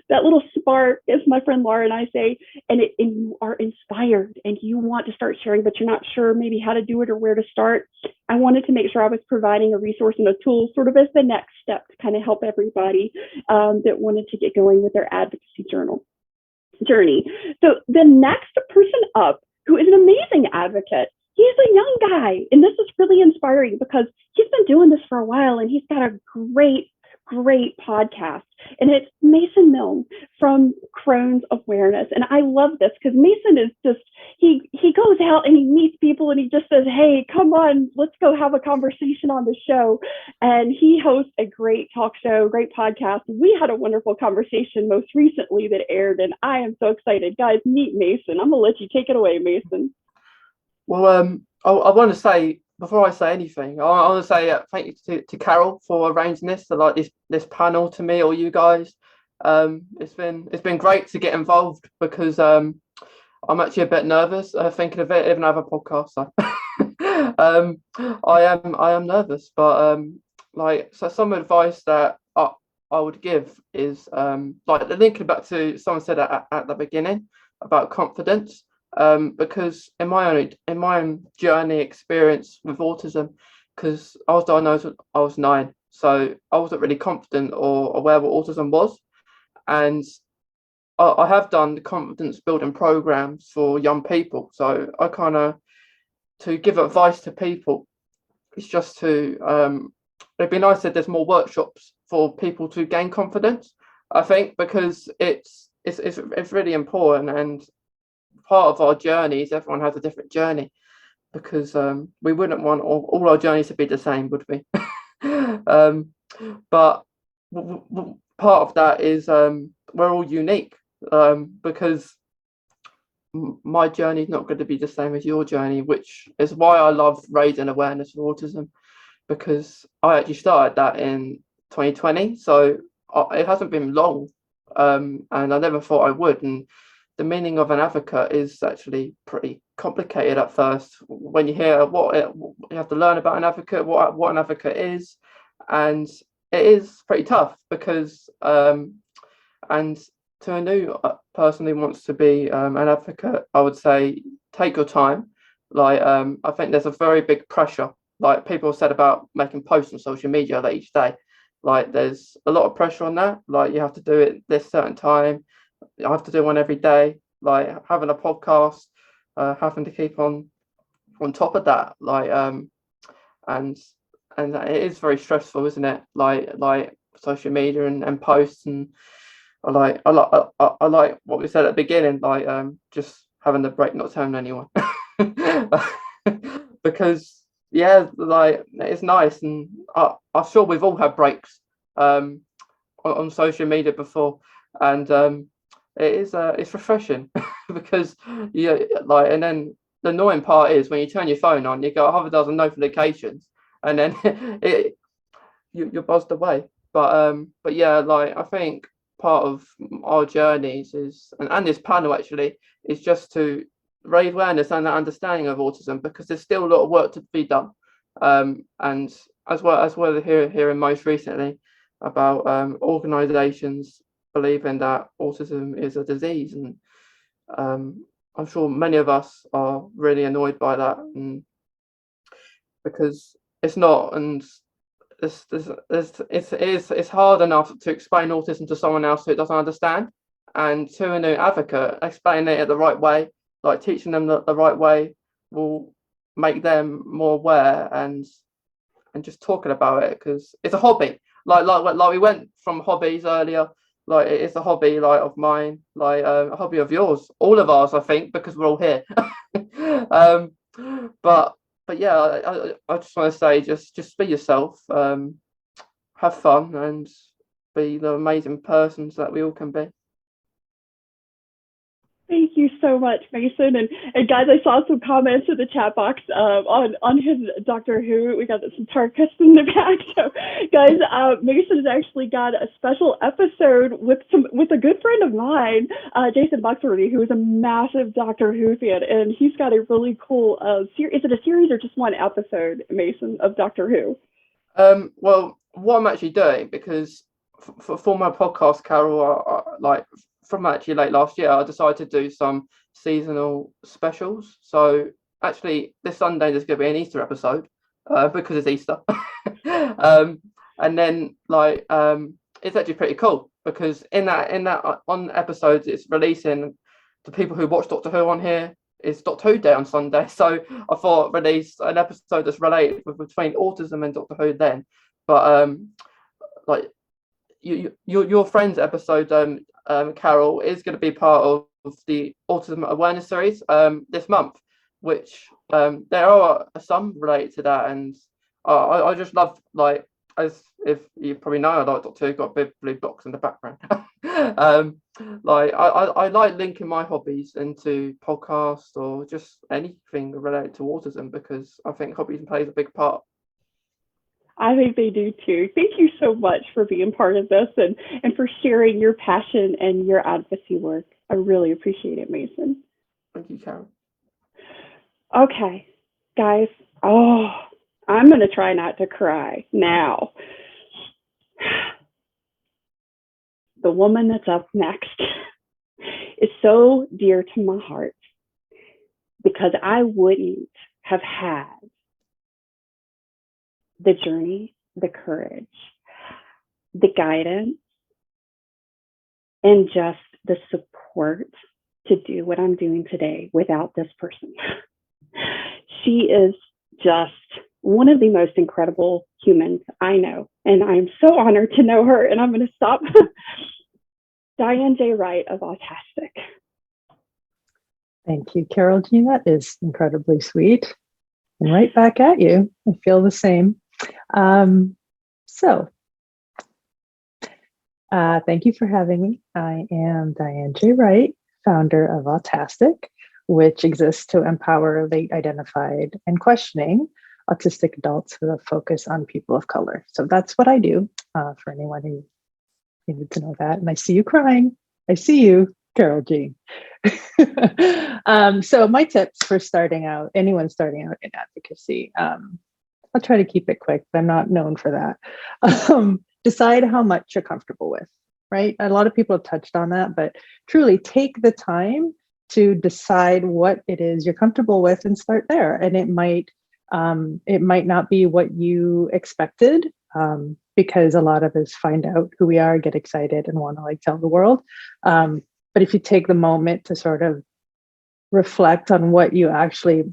spark, as my friend Laura and I say, and you are inspired and you want to start sharing, but you're not sure maybe how to do it or where to start. I wanted to make sure I was providing a resource and a tool sort of as the next step to kind of help everybody that wanted to get going with their advocacy journey. So the next person up, who is an amazing advocate, he's a young guy, and this is really inspiring because he's been doing this for a while, and he's got a great podcast, and it's Mason Milne from Crohn's Awareness. And I love this because Mason is just, he goes out and he meets people and he just says, hey, come on, let's go have a conversation on the show. And he hosts a great talk show, great podcast. We had a wonderful conversation most recently that aired, and I am so excited. Guys, meet Mason. I'm gonna let you take it away, Mason. Well, I want to say, before I say anything, I want to say thank you to Carol for arranging this, to like this panel, to me, or you guys. It's been great to get involved because I'm actually a bit nervous thinking of it, even have a podcast. So. I am nervous, but so some advice that I would give is like linking back to someone said at the beginning about confidence. Because in my own journey experience with autism, because I was diagnosed when I was 9, so I wasn't really confident or aware what autism was, and I have done the confidence building programs for young people. So I kind of, to give advice to people, it's just to it'd be nice if there's more workshops for people to gain confidence, I think, because it's really important, and part of our journeys, everyone has a different journey, because we wouldn't want all our journeys to be the same, would we? But part of that is we're all unique, because my journey is not going to be the same as your journey, which is why I love raising awareness of autism, because I actually started that in 2020, so it hasn't been long, and I never thought I would. And the meaning of an advocate is actually pretty complicated at first. When you hear you have to learn about an advocate, what an advocate is, and it is pretty tough because, and to a new person who wants to be an advocate, I would say take your time. Like I think there's a very big pressure, like people said about making posts on social media like each day. Like there's a lot of pressure on that. Like you have to do it this certain time. I have to do one every day, like having a podcast, having to keep on top of that, like and it is very stressful, isn't it? Like social media and posts, and I like what we said at the beginning, like just having the break, not telling anyone, because yeah, like it's nice, and I'm sure we've all had breaks on social media before, and it's refreshing because like, and then the annoying part is when you turn your phone on, you got half a dozen notifications, and then you're buzzed away. But yeah, like I think part of our journeys is, and this panel actually, is just to raise awareness and understanding of autism, because there's still a lot of work to be done, and as well hearing most recently about organizations believing that autism is a disease, and I'm sure many of us are really annoyed by that, and because it's not, and it's hard enough to explain autism to someone else who doesn't understand, and to a new advocate, explaining it the right way, like teaching them the right way, will make them more aware, and just talking about it, because it's a hobby. Like we went from hobbies earlier. Like it's a hobby, like of mine, like a hobby of yours, all of ours, I think, because we're all here. But yeah, I just want to say, just be yourself, have fun, and be the amazing persons that we all can be. Thank you so much, Mason. And guys, I saw some comments in the chat box on his Doctor Who. We got some Tarkus in the back. So, guys, Mason has actually got a special episode with a good friend of mine, Jason Buxworthy, who is a massive Doctor Who fan, and he's got a really cool series. Is it a series or just one episode, Mason, of Doctor Who? Well, what I'm actually doing, because for my podcast, Carol, like from actually late last year, I decided to do some seasonal specials. So actually, this Sunday there's going to be an Easter episode because it's Easter, and then like it's actually pretty cool because in that on episodes it's releasing the people who watch Doctor Who on here. It's Doctor Who Day on Sunday, so I thought release an episode that's related between autism and Doctor Who then. But like your friend's episode, Carol, is going to be part of the Autism Awareness Series this month, which there are some related to that, and I just love, like, as if you probably know, I like Doctor Who, got big blue blocks in the background. Like I like linking my hobbies into podcasts or just anything related to autism because I think hobbies plays a big part. I think they do too. Thank you so much for being part of this and for sharing your passion and your advocacy work. I really appreciate it, Mason. Thank you, Carol. Okay, guys. Oh, I'm going to try not to cry now. The woman that's up next is so dear to my heart because I wouldn't have had the journey, the courage, the guidance, and just the support to do what I'm doing today without this person. She is just one of the most incredible humans I know, and I'm so honored to know her, and I'm going to stop. Diane J. Wright of Autistic. Thank you, Carol Jean. That is incredibly sweet. And right back at you. I feel the same. Thank you for having me. I am Diane J. Wright, founder of Autistic, which exists to empower late identified and questioning autistic adults with a focus on people of color. So that's what I do, for anyone who needed to know that. And I see you crying. I see you, Carol Jean. So my tips for starting out, anyone starting out in advocacy, I'll try to keep it quick, but I'm not known for that. Decide how much you're comfortable with, right? A lot of people have touched on that, but truly take the time to decide what it is you're comfortable with and start there. And it might not be what you expected, because a lot of us find out who we are, get excited, and want to like tell the world. But if you take the moment to sort of reflect on what you actually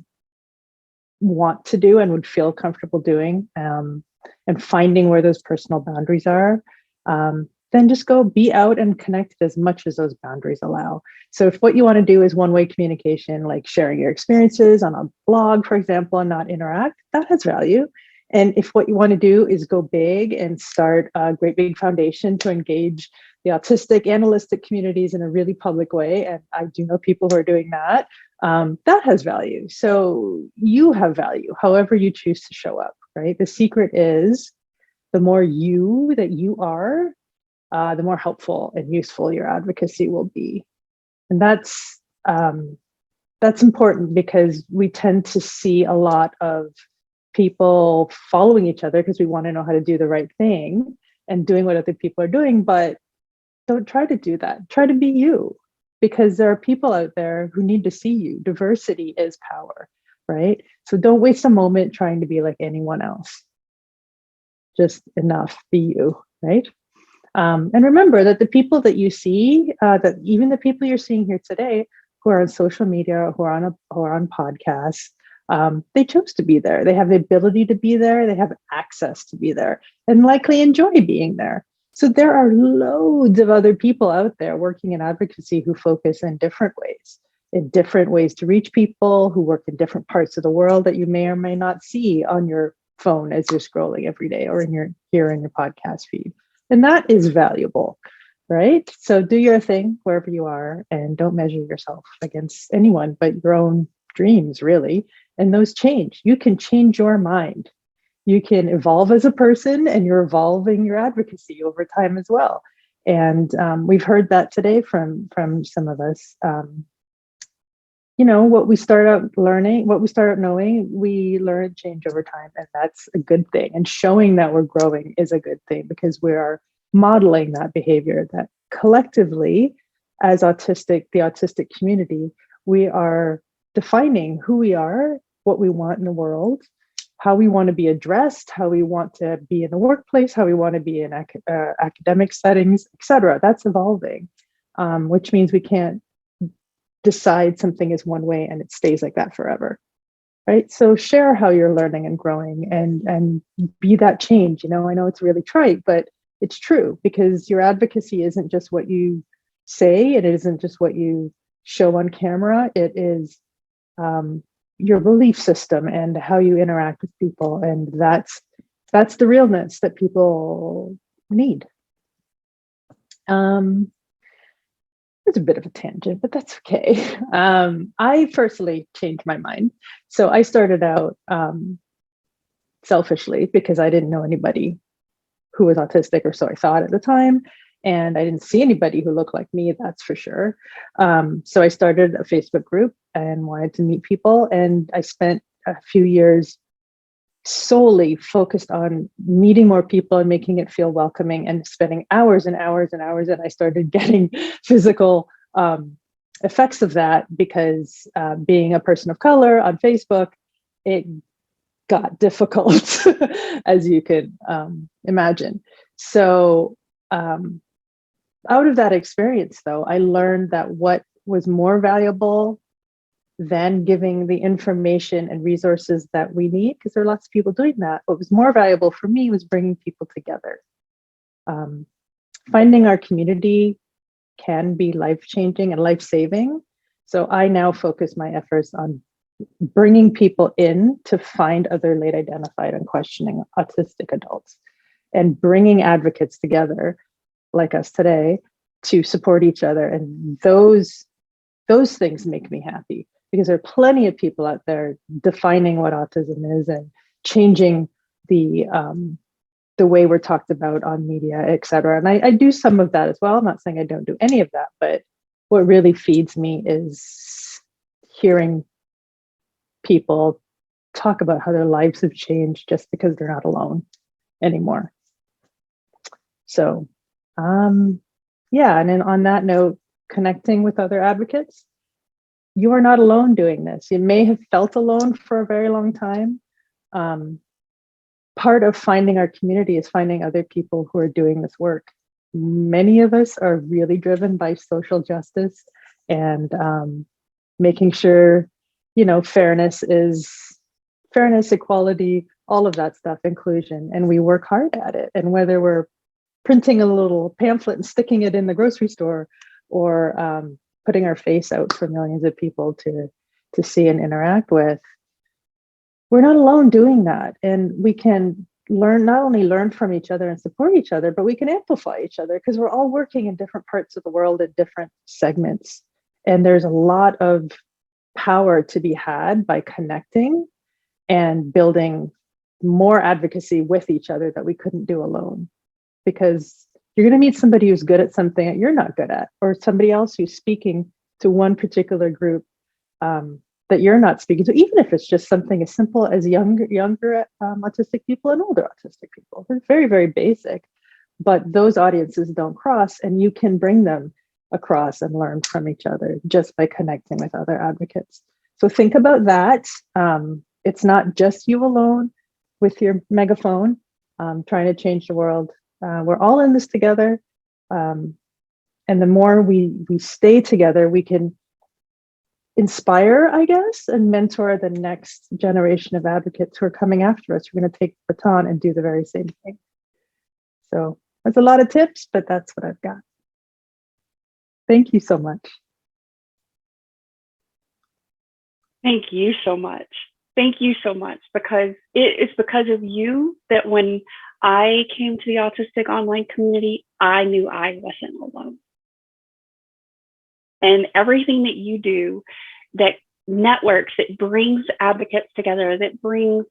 want to do and would feel comfortable doing, and finding where those personal boundaries are, then just go be out and connect as much as those boundaries allow. So if what you want to do is one-way communication, like sharing your experiences on a blog, for example, and not interact, that has value. And if what you want to do is go big and start a great big foundation to engage the autistic and holistic communities in a really public way, and I do know people who are doing that, that has value. So you have value, however you choose to show up, right? The secret is the more you that you are, the more helpful and useful your advocacy will be. And that's important because we tend to see a lot of people following each other because we want to know how to do the right thing and doing what other people are doing, but don't try to do that. Try to be you, because there are people out there who need to see you. Diversity is power, right? So don't waste a moment trying to be like anyone else. Just enough, be you, right? And remember that the people that you see, that even the people you're seeing here today, who are on social media, who are on podcasts, they chose to be there. They have the ability to be there. They have access to be there and likely enjoy being there. So there are loads of other people out there working in advocacy who focus in different ways to reach people, who work in different parts of the world that you may or may not see on your phone as you're scrolling every day or here in your podcast feed. And that is valuable, right? So do your thing wherever you are and don't measure yourself against anyone but your own dreams, really. And those change. You can change your mind. You can evolve as a person, and you're evolving your advocacy over time as well. And we've heard that today from some of us. what we start out learning, what we start out knowing, we learn and change over time. And that's a good thing. And showing that we're growing is a good thing, because we are modeling that behavior, that collectively, as the autistic community, we are defining who we are, what we want in the world, how we want to be addressed, how we want to be in the workplace, how we want to be in academic settings, etc. That's evolving, which means we can't decide something is one way and it stays like that forever, right? So share how you're learning and growing, and be that change. I know it's really trite, but it's true, because your advocacy isn't just what you say, it isn't just what you show on camera, it is your belief system and how you interact with people, and that's the realness that people need. It's a bit of a tangent, but that's okay. I personally changed my mind. So I started out selfishly, because I didn't know anybody who was autistic, or so I thought at the time. And I didn't see anybody who looked like me, that's for sure. So I started a Facebook group and wanted to meet people. And I spent a few years solely focused on meeting more people and making it feel welcoming, and spending hours and hours and hours. And I started getting physical effects of that, because being a person of color on Facebook, it got difficult, as you could imagine. So out of that experience, though, I learned that what was more valuable than giving the information and resources that we need, because there are lots of people doing that, what was more valuable for me was bringing people together. Finding our community can be life-changing and life-saving. So I now focus my efforts on bringing people in to find other late identified and questioning autistic adults, and bringing advocates together like us today to support each other. And those things make me happy, because there are plenty of people out there defining what autism is and changing the way we're talked about on media, et cetera. And I do some of that as well. I'm not saying I don't do any of that, but what really feeds me is hearing people talk about how their lives have changed just because they're not alone anymore. So, yeah, and then on that note, connecting with other advocates. You are not alone doing this. You may have felt alone for a very long time. Part of finding our community is finding other people who are doing this work. Many of us are really driven by social justice and making sure, fairness, equality, all of that stuff, inclusion, and we work hard at it. And whether we're printing a little pamphlet and sticking it in the grocery store, or putting our face out for millions of people to see and interact with, we're not alone doing that. And we can not only learn from each other and support each other, but we can amplify each other, because we're all working in different parts of the world at different segments. And there's a lot of power to be had by connecting and building more advocacy with each other that we couldn't do alone. Because you're going to meet somebody who's good at something that you're not good at, or somebody else who's speaking to one particular group that you're not speaking to, even if it's just something as simple as younger autistic people and older autistic people. They're very, very basic, but those audiences don't cross, and you can bring them across and learn from each other just by connecting with other advocates. So think about that. It's not just you alone with your megaphone trying to change the world. We're all in this together. And the more we stay together, we can inspire, I guess, and mentor the next generation of advocates who are coming after us. We're going to take the baton and do the very same thing. So that's a lot of tips, but that's what I've got. Thank you so much. Thank you so much. Thank you so much, because it's because of you that when I came to the autistic online community, I knew I wasn't alone. And everything that you do that networks, that brings advocates together, that brings,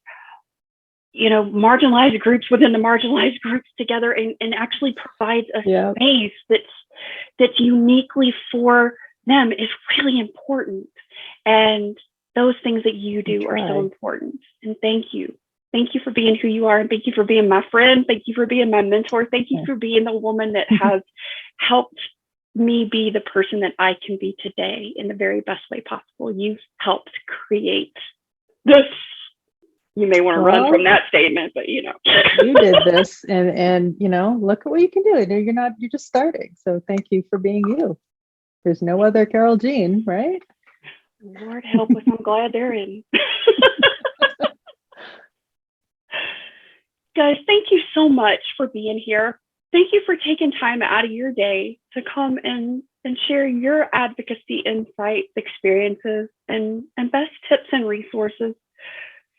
marginalized groups within the marginalized groups together, and actually provides a space that's uniquely for them is really important. And those things that you do are so important. And thank you. Thank you for being who you are. And thank you for being my friend. Thank you for being my mentor. Thank you for being the woman that has helped me be the person that I can be today in the very best way possible. You've helped create this. You may want to run from that statement, but you did this, and look at what you can do. You're just starting. So thank you for being you. There's no other Carol Jean, right? Lord help us. I'm glad they're in. Guys, thank you so much for being here. Thank you for taking time out of your day to come and share your advocacy insights, experiences, and best tips and resources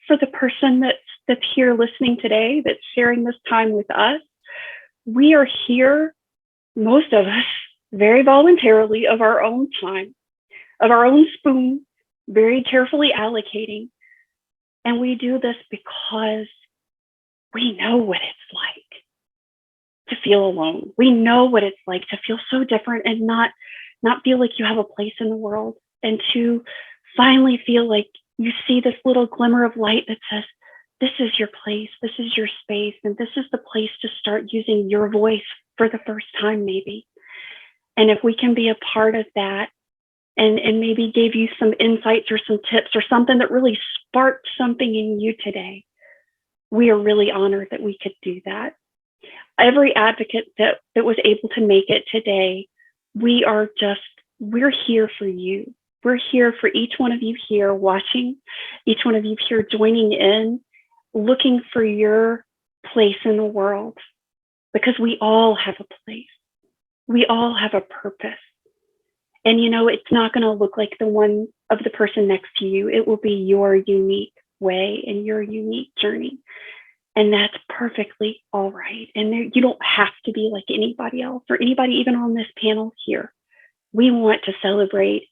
for the person that's here listening today, that's sharing this time with us. We are here, most of us, very voluntarily, of our own time, of our own spoon, very carefully allocating. And we do this because we know what it's like to feel alone. We know what it's like to feel so different and not feel like you have a place in the world, and to finally feel like you see this little glimmer of light that says, this is your place, this is your space, and this is the place to start using your voice for the first time, maybe. And if we can be a part of that and maybe gave you some insights or some tips or something that really sparked something in you today, we are really honored that we could do that. Every advocate that was able to make it today, we're here for you. We're here for each one of you here watching, each one of you here joining in, looking for your place in the world, because we all have a place. We all have a purpose. And it's not going to look like the one of the person next to you. It will be your unique way and your unique journey. And that's perfectly all right. And you don't have to be like anybody else or anybody even on this panel here. We want to celebrate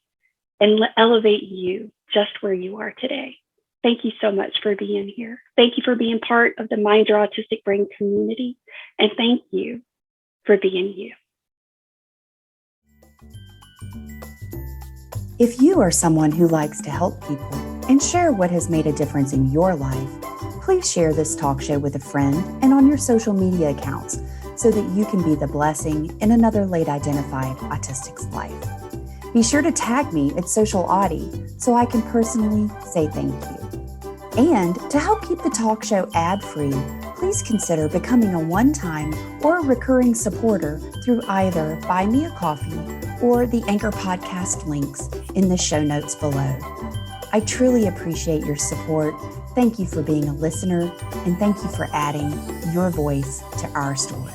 and elevate you just where you are today. Thank you so much for being here. Thank you for being part of the Mind Your Autistic Brain community. And thank you for being you. If you are someone who likes to help people and share what has made a difference in your life, please share this talk show with a friend and on your social media accounts so that you can be the blessing in another late identified autistic's life. Be sure to tag me at Social Autie so I can personally say thank you. And to help keep the talk show ad-free, please consider becoming a one-time or recurring supporter through either Buy Me a Coffee or the Anchor podcast links in the show notes below. I truly appreciate your support. Thank you for being a listener, and thank you for adding your voice to our story.